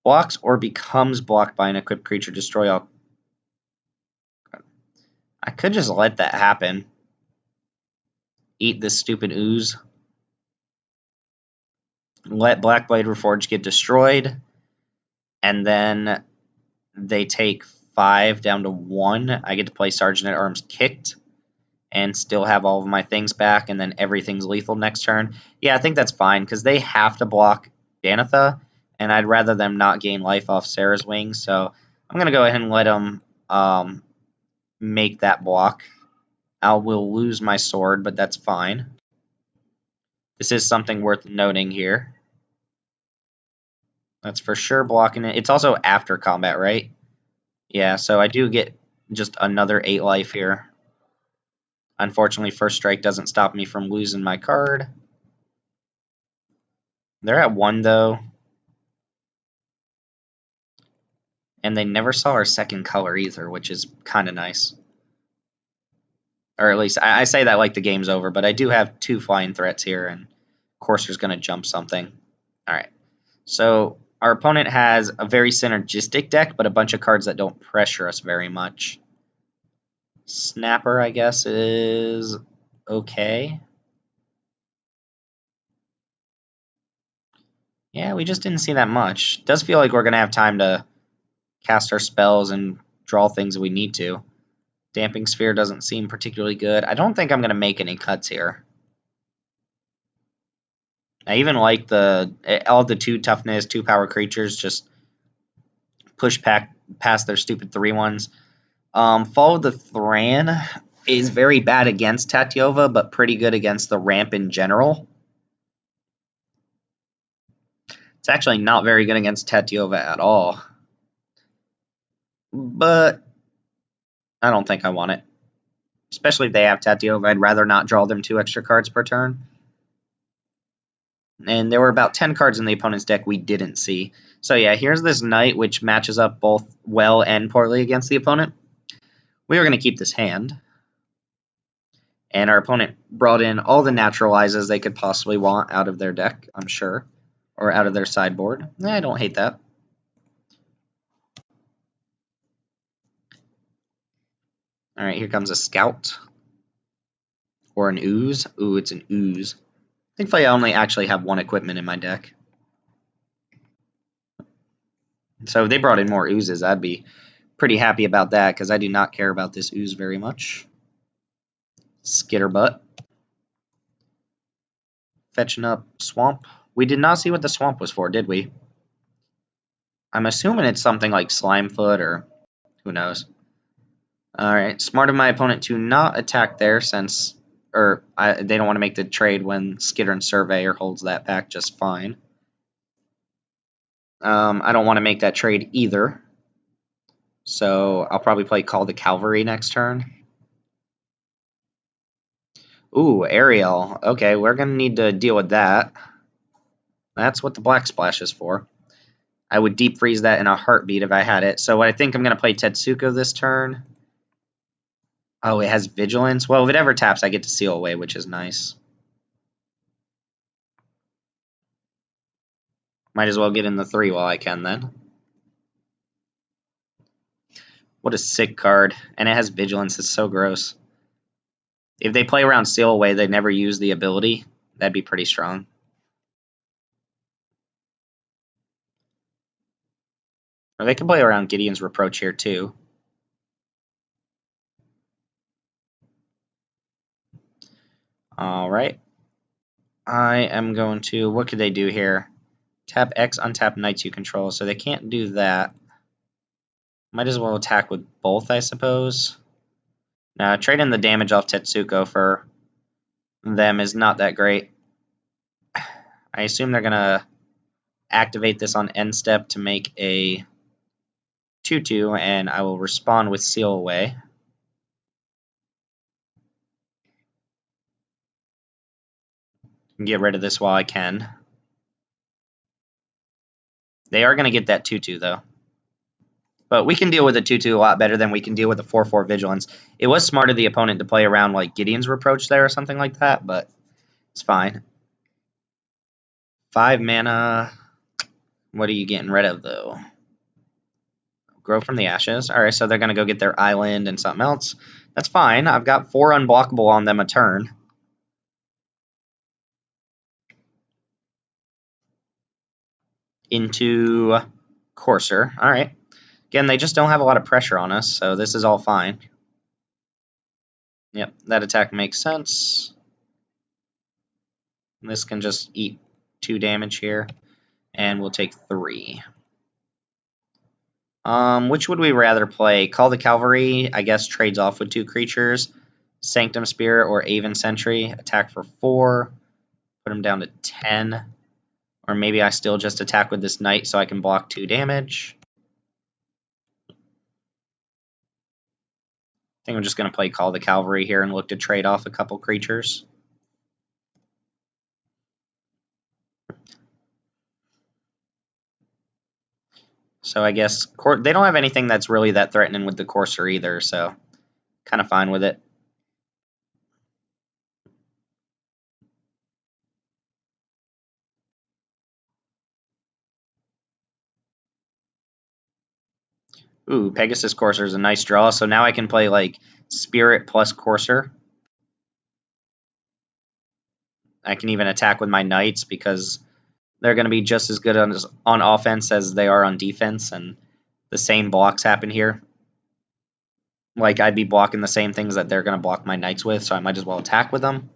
Blocks or becomes blocked by an equipped creature. Destroy all. I could just let that happen. Eat this stupid ooze. Let Blackblade Reforged get destroyed. And then they take 5 down to 1. I get to play Sergeant at Arms Kicked and still have all of my things back, and then everything's lethal next turn. Yeah, I think that's fine, because they have to block Danitha, and I'd rather them not gain life off Sarah's Wings, so I'm going to go ahead and let them make that block. I will lose my sword, but that's fine. This is something worth noting here. That's for sure blocking it. It's also after combat, right? Yeah, so I do get just another 8 life here. Unfortunately, First Strike doesn't stop me from losing my card. They're at 1, though. And they never saw our second color either, which is kind of nice. Or at least, I say that like the game's over, but I do have 2 flying threats here, and Courser's going to jump something. Alright, so our opponent has a very synergistic deck, but a bunch of cards that don't pressure us very much. Snapper, I guess, is okay. Yeah, we just didn't see that much. Does feel like we're going to have time to cast our spells and draw things we need to. Damping Sphere doesn't seem particularly good. I don't think I'm going to make any cuts here. I even like all the 2 toughness, 2 power creatures just push past their stupid 3/1s. Follow the Thran is very bad against Tatyova, but pretty good against the ramp in general. It's actually not very good against Tatyova at all. But I don't think I want it. Especially if they have Tatyova, I'd rather not draw them 2 extra cards per turn. And there were about 10 cards in the opponent's deck we didn't see. So yeah, here's this Knight, which matches up both well and poorly against the opponent. We are going to keep this hand. And our opponent brought in all the naturalizes they could possibly want out of their deck, I'm sure. Or out of their sideboard. I don't hate that. Alright, here comes a Scout. Or an Ooze. Ooh, it's an Ooze. Thankfully, I only actually have 1 equipment in my deck. So if they brought in more Oozes, I'd be pretty happy about that, because I do not care about this Ooze very much. Skitterbutt. Fetching up Swamp. We did not see what the Swamp was for, did we? I'm assuming it's something like Slimefoot, or who knows. Alright, smart of my opponent to not attack there, since they don't want to make the trade when Skitter and Surveyor holds that back just fine. I don't want to make that trade either. So I'll probably play Call the Cavalry next turn. Ooh, Ariel. Okay, we're going to need to deal with that. That's what the Black Splash is for. I would deep freeze that in a heartbeat if I had it. So I think I'm going to play Tetsuko this turn. Oh, it has Vigilance. Well, if it ever taps, I get to seal away, which is nice. Might as well get in the 3 while I can then. What a sick card. And it has Vigilance. It's so gross. If they play around Seal Away, they never use the ability. That'd be pretty strong. Or they can play around Gideon's Reproach here, too. Alright. I am going to... What could they do here? Tap X, untap Knights you control. So they can't do that. Might as well attack with both, I suppose. Now, trading the damage off Tetsuko for them is not that great. I assume they're going to activate this on end step to make a 2/2, and I will respond with Seal Away. Get rid of this while I can. They are going to get that 2/2, though. But we can deal with a 2/2 a lot better than we can deal with a 4/4 Vigilance. It was smart of the opponent to play around like Gideon's Reproach there or something like that, but it's fine. 5 mana. What are you getting rid of, though? Grow from the Ashes. Alright, so they're going to go get their island and something else. That's fine. I've got 4 unblockable on them a turn. Into Courser. Alright. Again, they just don't have a lot of pressure on us, so this is all fine. Yep, that attack makes sense. This can just eat 2 damage here, and we'll take 3. Which would we rather play? Call the Cavalry, I guess, trades off with 2 creatures. Sanctum Spirit or Aven Sentry, attack for 4. Put them down to 10. Or maybe I still just attack with this Knight so I can block 2 damage. I think I'm just going to play Call the Cavalry here and look to trade off a couple creatures. So I guess they don't have anything that's really that threatening with the Courser either, so kind of fine with it. Ooh, Pegasus Courser is a nice draw, so now I can play like Spirit plus Courser. I can even attack with my Knights because they're going to be just as good on offense as they are on defense, and the same blocks happen here. Like, I'd be blocking the same things that they're going to block my Knights with, so I might as well attack with them.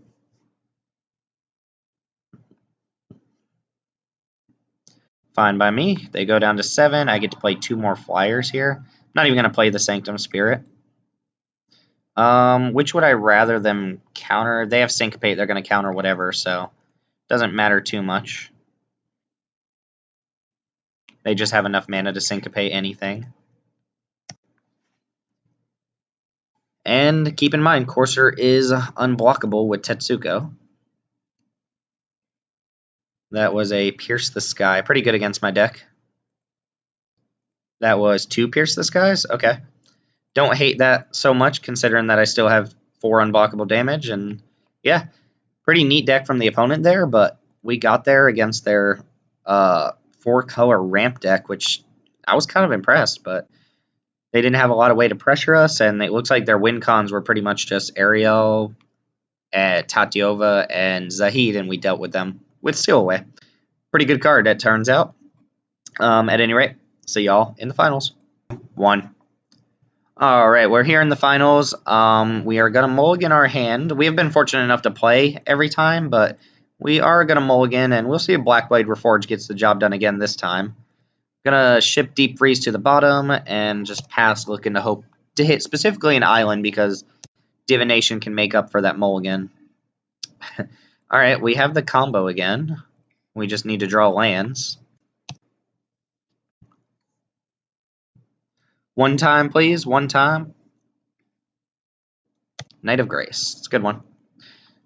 Fine by me. They go down to 7. I get to play 2 more flyers here. I'm not even going to play the Sanctum Spirit. Which would I rather them counter? They have Syncopate. They're going to counter whatever, so it doesn't matter too much. They just have enough mana to Syncopate anything. And keep in mind, Courser is unblockable with Tetsuko. That was a Pierce the Sky. Pretty good against my deck. That was 2 Pierce the Skies? Okay. Don't hate that so much, considering that I still have 4 unblockable damage. And yeah, pretty neat deck from the opponent there, but we got there against their 4-color ramp deck, which I was kind of impressed, but they didn't have a lot of way to pressure us, and it looks like their win cons were pretty much just Ariel, Tatiova, and Zahid, and we dealt with them with Seal Away. Pretty good card, it turns out. At any rate, see y'all in the finals. 1. Alright, we're here in the finals. We are going to mulligan our hand. We have been fortunate enough to play every time, but we are going to mulligan, and we'll see if Blackblade Reforged gets the job done again this time. Gonna ship Deep Freeze to the bottom and just pass, looking to hope to hit specifically an island because Divination can make up for that mulligan. Alright, we have the combo again. We just need to draw lands. 1 time, please. 1 time. Knight of Grace. It's a good one.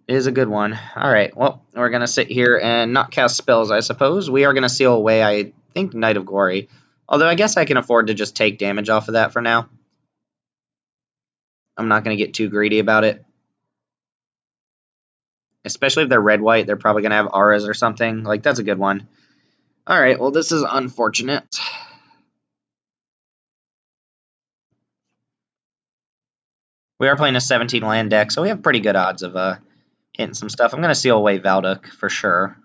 It is a good one. Alright, well, we're going to sit here and not cast spells, I suppose. We are going to seal away, I think, Knight of Glory. Although I guess I can afford to just take damage off of that for now. I'm not going to get too greedy about it. Especially if they're red-white, they're probably going to have auras or something. Like, that's a good one. Alright, well, this is unfortunate. We are playing a 17 land deck, so we have pretty good odds of hitting some stuff. I'm going to seal away Valduk for sure.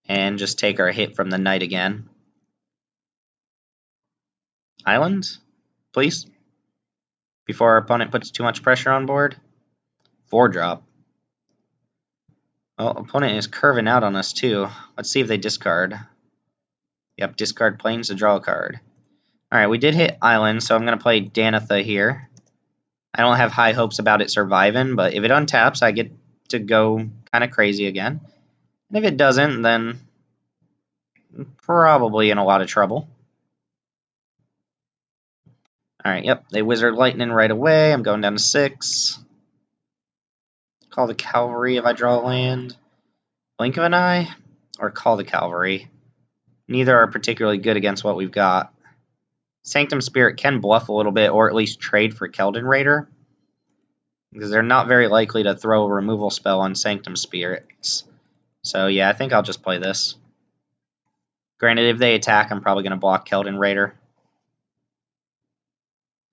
And just take our hit from the Knight again. Island, please. Before our opponent puts too much pressure on board. 4-drop. Well, opponent is curving out on us too. Let's see if they discard. Yep, discard planes to draw a card. Alright, we did hit island, so I'm going to play Danitha here. I don't have high hopes about it surviving, but if it untaps, I get to go kind of crazy again. And if it doesn't, then probably in a lot of trouble. Alright, yep, they Wizard Lightning right away. I'm going down to 6. Call the Cavalry if I draw a land. Blink of an Eye, or Call the Cavalry. Neither are particularly good against what we've got. Sanctum Spirit can bluff a little bit, or at least trade for Keldon Raider, because they're not very likely to throw a removal spell on Sanctum Spirits. So yeah, I think I'll just play this. Granted, if they attack, I'm probably going to block Keldon Raider.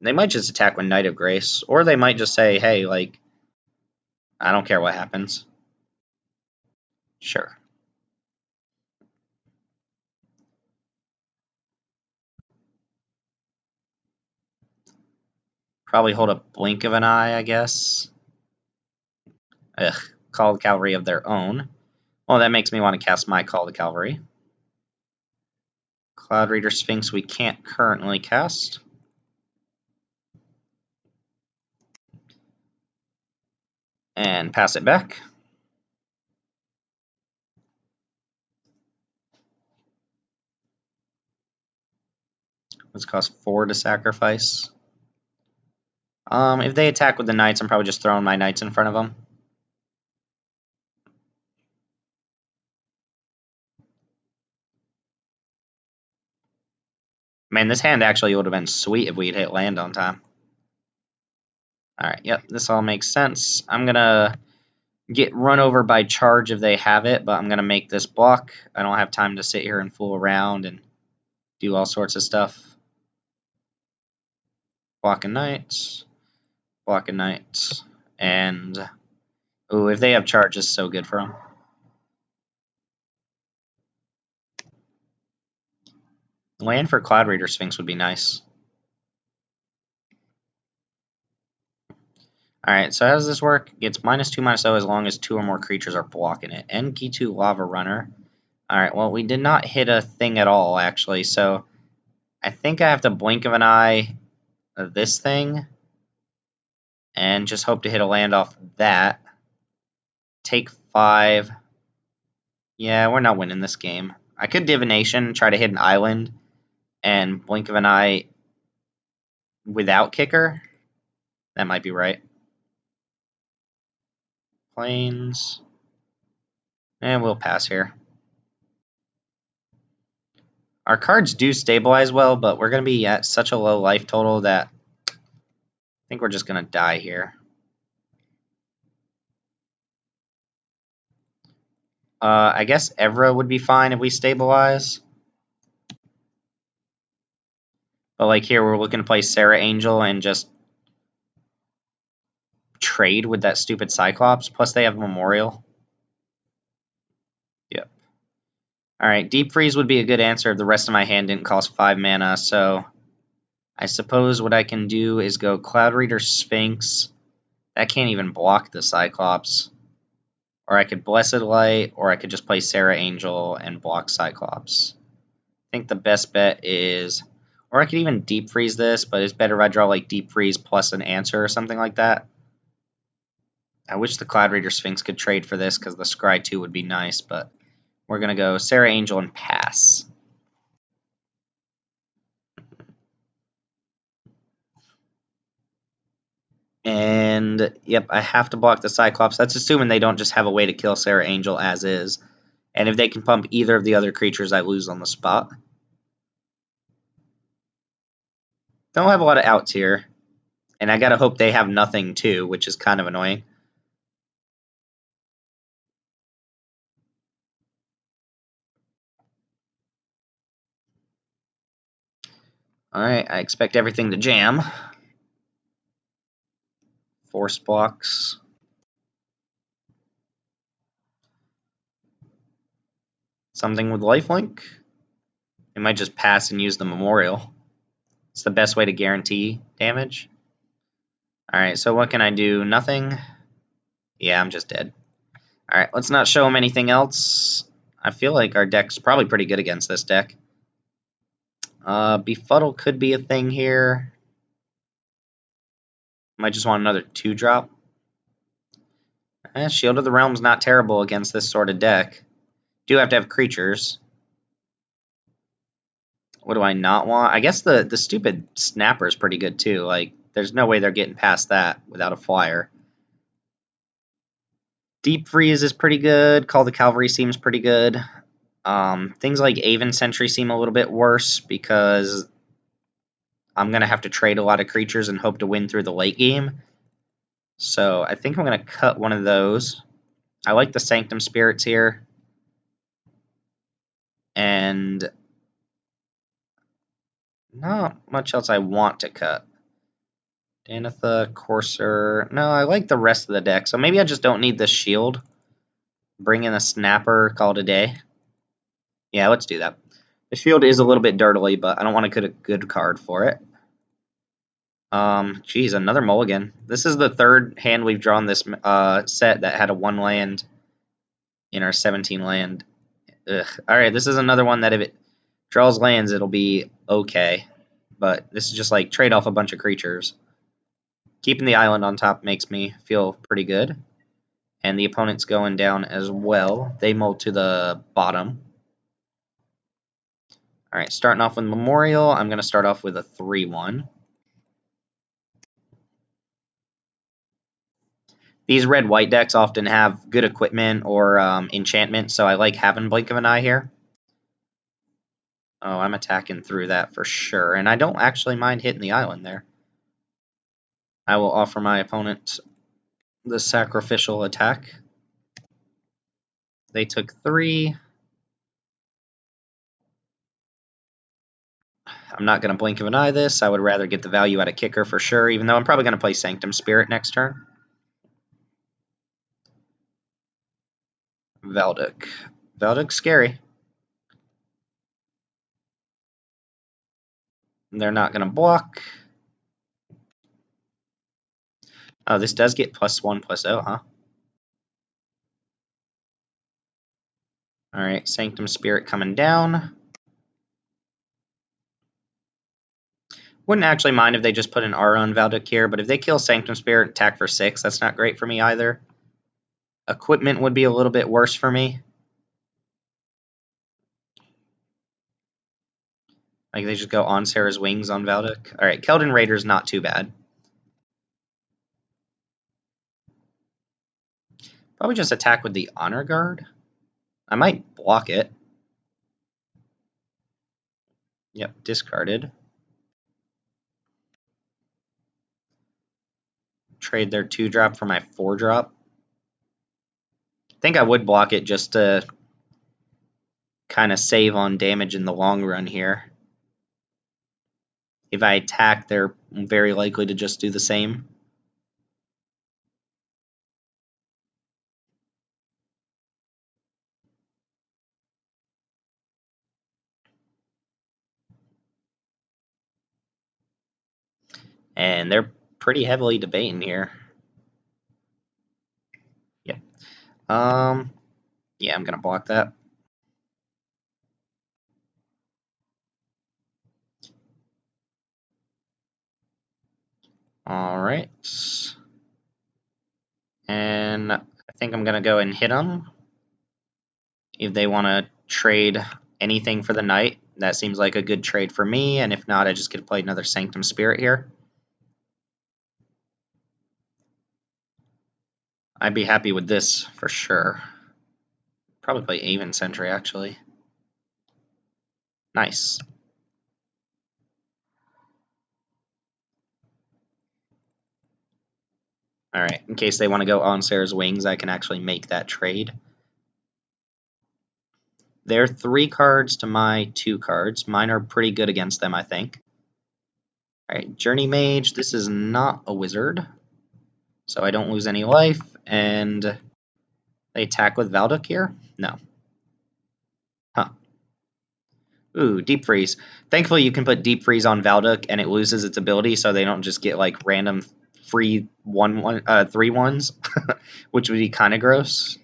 They might just attack with Knight of Grace, or they might just say, hey, like, I don't care what happens. Sure. Probably hold a Blink of an Eye, I guess. Ugh, Call the Cavalry of their own. Well, that makes me want to cast my Call the Cavalry. Cloud Reader Sphinx we can't currently cast. And pass it back. Let's cost 4 to sacrifice. If they attack with the Knights, I'm probably just throwing my Knights in front of them. Man, this hand actually would have been sweet if we had hit land on time. Alright, yep, this all makes sense. I'm going to get run over by charge if they have it, but I'm going to make this block. I don't have time to sit here and fool around and do all sorts of stuff. Blocking Knights. Blocking Knights. And, ooh, if they have charge, it's so good for them. Land for Cloud Reader Sphinx would be nice. Alright, so how does this work? It's -2/-0 as long as 2 or more creatures are blocking it. Enki2 Lava Runner. Alright, well, we did not hit a thing at all, actually, so I think I have to Blink of an Eye of this thing and just hope to hit a land off that. Take 5. Yeah, we're not winning this game. I could Divination, try to hit an island, and Blink of an Eye without kicker. That might be right. Plains. And we'll pass here. Our cards do stabilize well, but we're going to be at such a low life total that I think we're just going to die here. I guess Evra would be fine if we stabilize. But like here, we're looking to play Sarah Angel and just trade with that stupid Cyclops. Plus they have Memorial. Yep. Alright, Deep Freeze would be a good answer if the rest of my hand didn't cost 5 mana, so I suppose what I can do is go Cloud Reader Sphinx. That can't even block the Cyclops. Or I could Blessed Light, or I could just play Sarah Angel and block Cyclops. I think the best bet is... Or I could even Deep Freeze this, but it's better if I draw like Deep Freeze plus an answer or something like that. I wish the Cloud Reader Sphinx could trade for this, because the Scry 2 would be nice, but we're going to go Sarah Angel and pass. And, yep, I have to block the Cyclops. That's assuming they don't just have a way to kill Sarah Angel as is. And if they can pump either of the other creatures, I lose on the spot. Don't have a lot of outs here. And I gotta hope they have nothing too, which is kind of annoying. Alright, I expect everything to jam. Force blocks. Something with lifelink. They might just pass and use the Memorial. It's the best way to guarantee damage. Alright, so what can I do? Nothing? Yeah, I'm just dead. Alright, let's not show him anything else. I feel like our deck's probably pretty good against this deck. Befuddle could be a thing here. Might just want another 2-drop. Shield of the Realm's not terrible against this sort of deck. Do have to have creatures. What do I not want? I guess the stupid Snapper is pretty good too. Like, there's no way they're getting past that without a flyer. Deep Freeze is pretty good. Call the Cavalry seems pretty good. Things like Aven Sentry seem a little bit worse because I'm going to have to trade a lot of creatures and hope to win through the late game. So I think I'm going to cut one of those. I like the Sanctum Spirits here. And not much else I want to cut. Danitha, Courser. No, I like the rest of the deck. So maybe I just don't need this shield. Bring in a Snapper, call it a day. Yeah, let's do that. The shield is a little bit dirtily, but I don't want to cut a good card for it. Geez, another mulligan. This is the third hand we've drawn this set that had a 1 land in our 17 land. Ugh. Alright, this is another one that if it draws lands, it'll be okay. But this is just like trade off a bunch of creatures. Keeping the island on top makes me feel pretty good. And the opponent's going down as well. They mold to the bottom. Alright, starting off with Memorial, I'm going to start off with a 3-1. These red-white decks often have good equipment or enchantment, so I like having Blink of an Eye here. Oh, I'm attacking through that for sure, and I don't actually mind hitting the island there. I will offer my opponent the sacrificial attack. They took 3. I'm not going to Blink of an Eye this. I would rather get the value out of Kicker for sure, even though I'm probably going to play Sanctum Spirit next turn. Valduk. Valduk's scary. They're not going to block. Oh, this does get +1/+0, huh? Alright, Sanctum Spirit coming down. Wouldn't actually mind if they just put an Aura on Valduk here, but if they kill Sanctum Spirit and attack for 6, that's not great for me either. Equipment would be a little bit worse for me. Like, they just go on Sarah's Wings on Valduk. Alright, Keldon Raider's not too bad. Probably just attack with the Honor Guard. I might block it. Yep, discarded. Trade their 2-drop for my 4-drop. I think I would block it just to kind of save on damage in the long run here. If I attack, they're very likely to just do the same. And they're pretty heavily debating here. Yep. Yeah, I'm gonna block that. All right. And I think I'm gonna go and hit them. If they want to trade anything for the night, that seems like a good trade for me. And if not, I just get to play another Sanctum Spirit here. I'd be happy with this for sure. Probably play Aven Sentry, actually. Nice. Alright, in case they want to go on Sarah's Wings, I can actually make that trade. They're 3 cards to my 2 cards. Mine are pretty good against them, I think. Alright, Journey Mage. This is not a wizard, so I don't lose any life. And they attack with Valduk here? No. Huh. Ooh, Deep Freeze. Thankfully, you can put Deep Freeze on Valduk, and it loses its ability, so they don't just get like random free 3/1s, which would be kind of gross.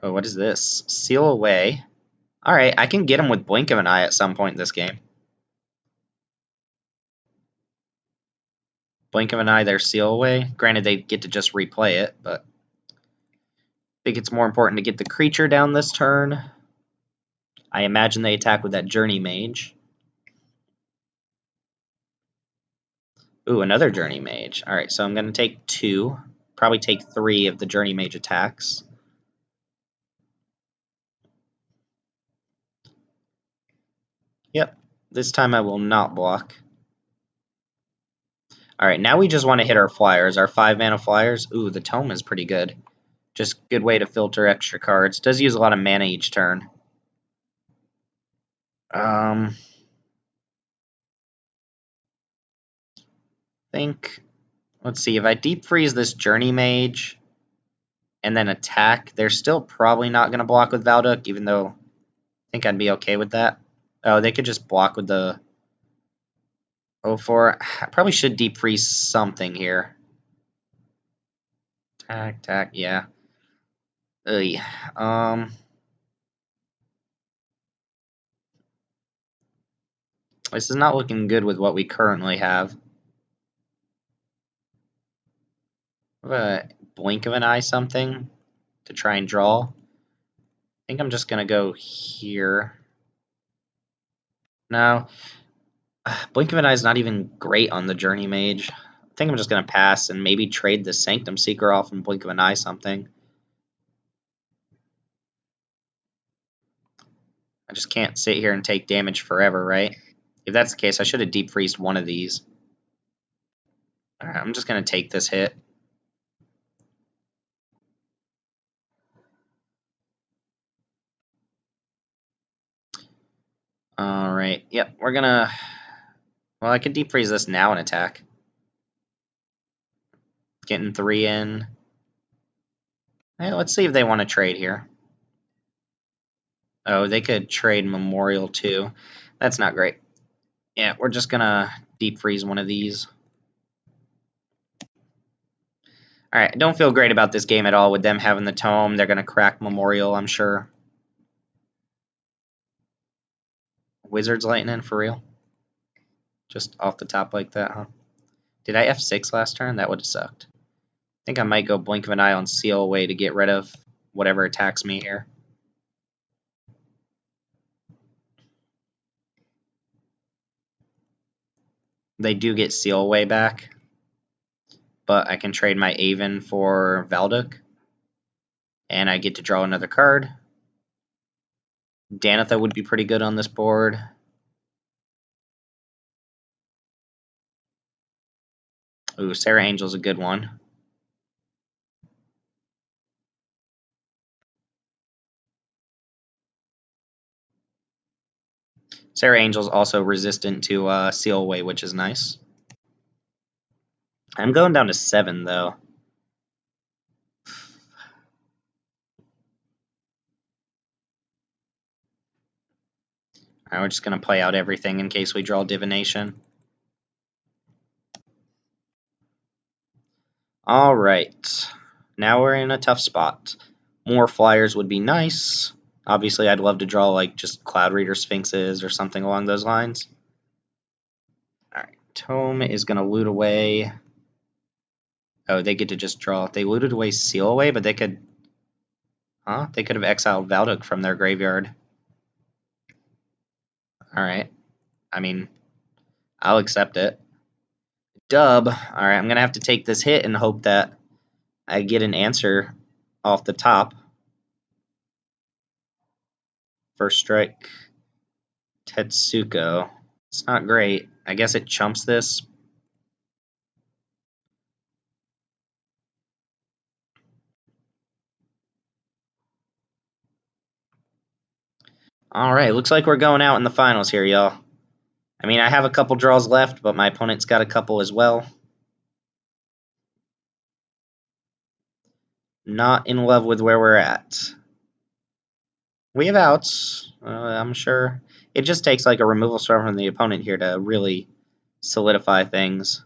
Oh, what is this? Seal away. Alright, I can get him with blink of an eye at some point in this game. Blink of an eye, their seal away. Granted, they get to just replay it, but I think it's more important to get the creature down this turn. I imagine they attack with that Journey Mage. Ooh, another Journey Mage. Alright, so I'm going to take 2. Probably take 3 of the Journey Mage attacks. Yep, this time I will not block. Alright, now we just want to hit our flyers, our 5-mana flyers. Ooh, the Tome is pretty good. Just good way to filter extra cards. Does use a lot of mana each turn. Think, let's see, if I deep freeze this Journey Mage and then attack, they're still probably not going to block with Valduk, even though I think I'd be okay with that. Oh, they could just block with the 0-4. I probably should deep freeze something here. Attack, yeah. Ugh. This is not looking good with what we currently have. A blink of an eye something to try and draw. I think I'm just going to go here. No. Blink of an eye is not even great on the Journey Mage. I think I'm just going to pass and maybe trade the Sanctum Seeker off and Blink of an Eye something. I just can't sit here and take damage forever, right? If that's the case, I should have deep freezed one of these. Alright, I'm just going to take this hit. Alright, yep, we're going to... Well, I could deep freeze this now and attack. Getting 3 in. Hey, let's see if they want to trade here. Oh, they could trade Memorial too. That's not great. Yeah, we're just going to deep freeze one of these. Alright, I don't feel great about this game at all with them having the Tome. They're going to crack Memorial, I'm sure. Wizard's Lightning, for real? Just off the top like that, huh? Did I F6 last turn? That would have sucked. I think I might go Blink of an Eye on Seal Away to get rid of whatever attacks me here. They do get Seal Away back, but I can trade my Aven for Valduk, and I get to draw another card. Danitha would be pretty good on this board. Ooh, Sarah Angel's a good one. Sarah Angel's also resistant to Seal Away, which is nice. I'm going down to 7, though. Alright, we're just going to play out everything in case we draw Divination. Alright, now we're in a tough spot. More flyers would be nice. Obviously, I'd love to draw like just Cloud Reader Sphinxes or something along those lines. Alright, Tome is going to loot away. Oh, they get to just draw. They looted away Seal Away, but they could... Huh? They could have exiled Valduk from their graveyard. Alright. I mean, I'll accept it. Dub. Alright, I'm going to have to take this hit and hope that I get an answer off the top. First strike. Tetsuko. It's not great. I guess it chumps this. Alright, looks like we're going out in the finals here, y'all. I mean, I have a couple draws left, but my opponent's got a couple as well. Not in love with where we're at. We have outs, I'm sure. It just takes like a removal storm from the opponent here to really solidify things.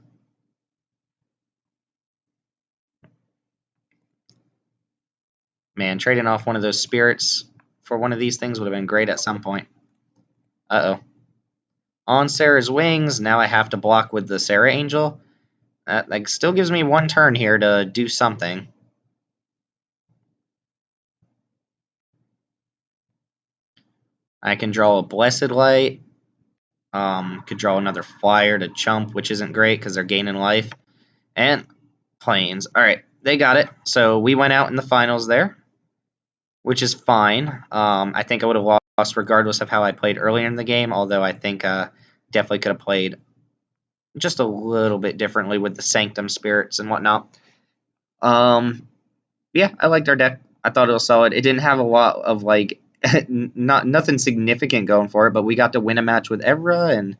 Man, trading off one of those spirits for one of these things would have been great at some point. Uh-oh. On Sarah's wings, now I have to block with the Sarah Angel. That like still gives me one turn here to do something. I can draw a Blessed Light. Could draw another flyer to chump, which isn't great because they're gaining life. And planes. Alright, they got it. So we went out in the finals there, which is fine. I think I would have lost regardless of how I played earlier in the game, although I think definitely could have played just a little bit differently with the Sanctum Spirits and whatnot. Yeah, I liked our deck. I thought it was solid. It didn't have a lot of like nothing significant going for it, but we got to win a match with Evra, and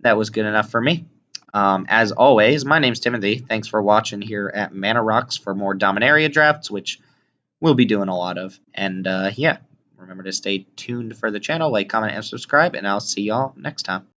that was good enough for me. As always, my name's Timothy. Thanks for watching here at Mana Rocks for more Dominaria drafts, which we'll be doing a lot of. And yeah, remember to stay tuned for the channel, like, comment, and subscribe, and I'll see y'all next time.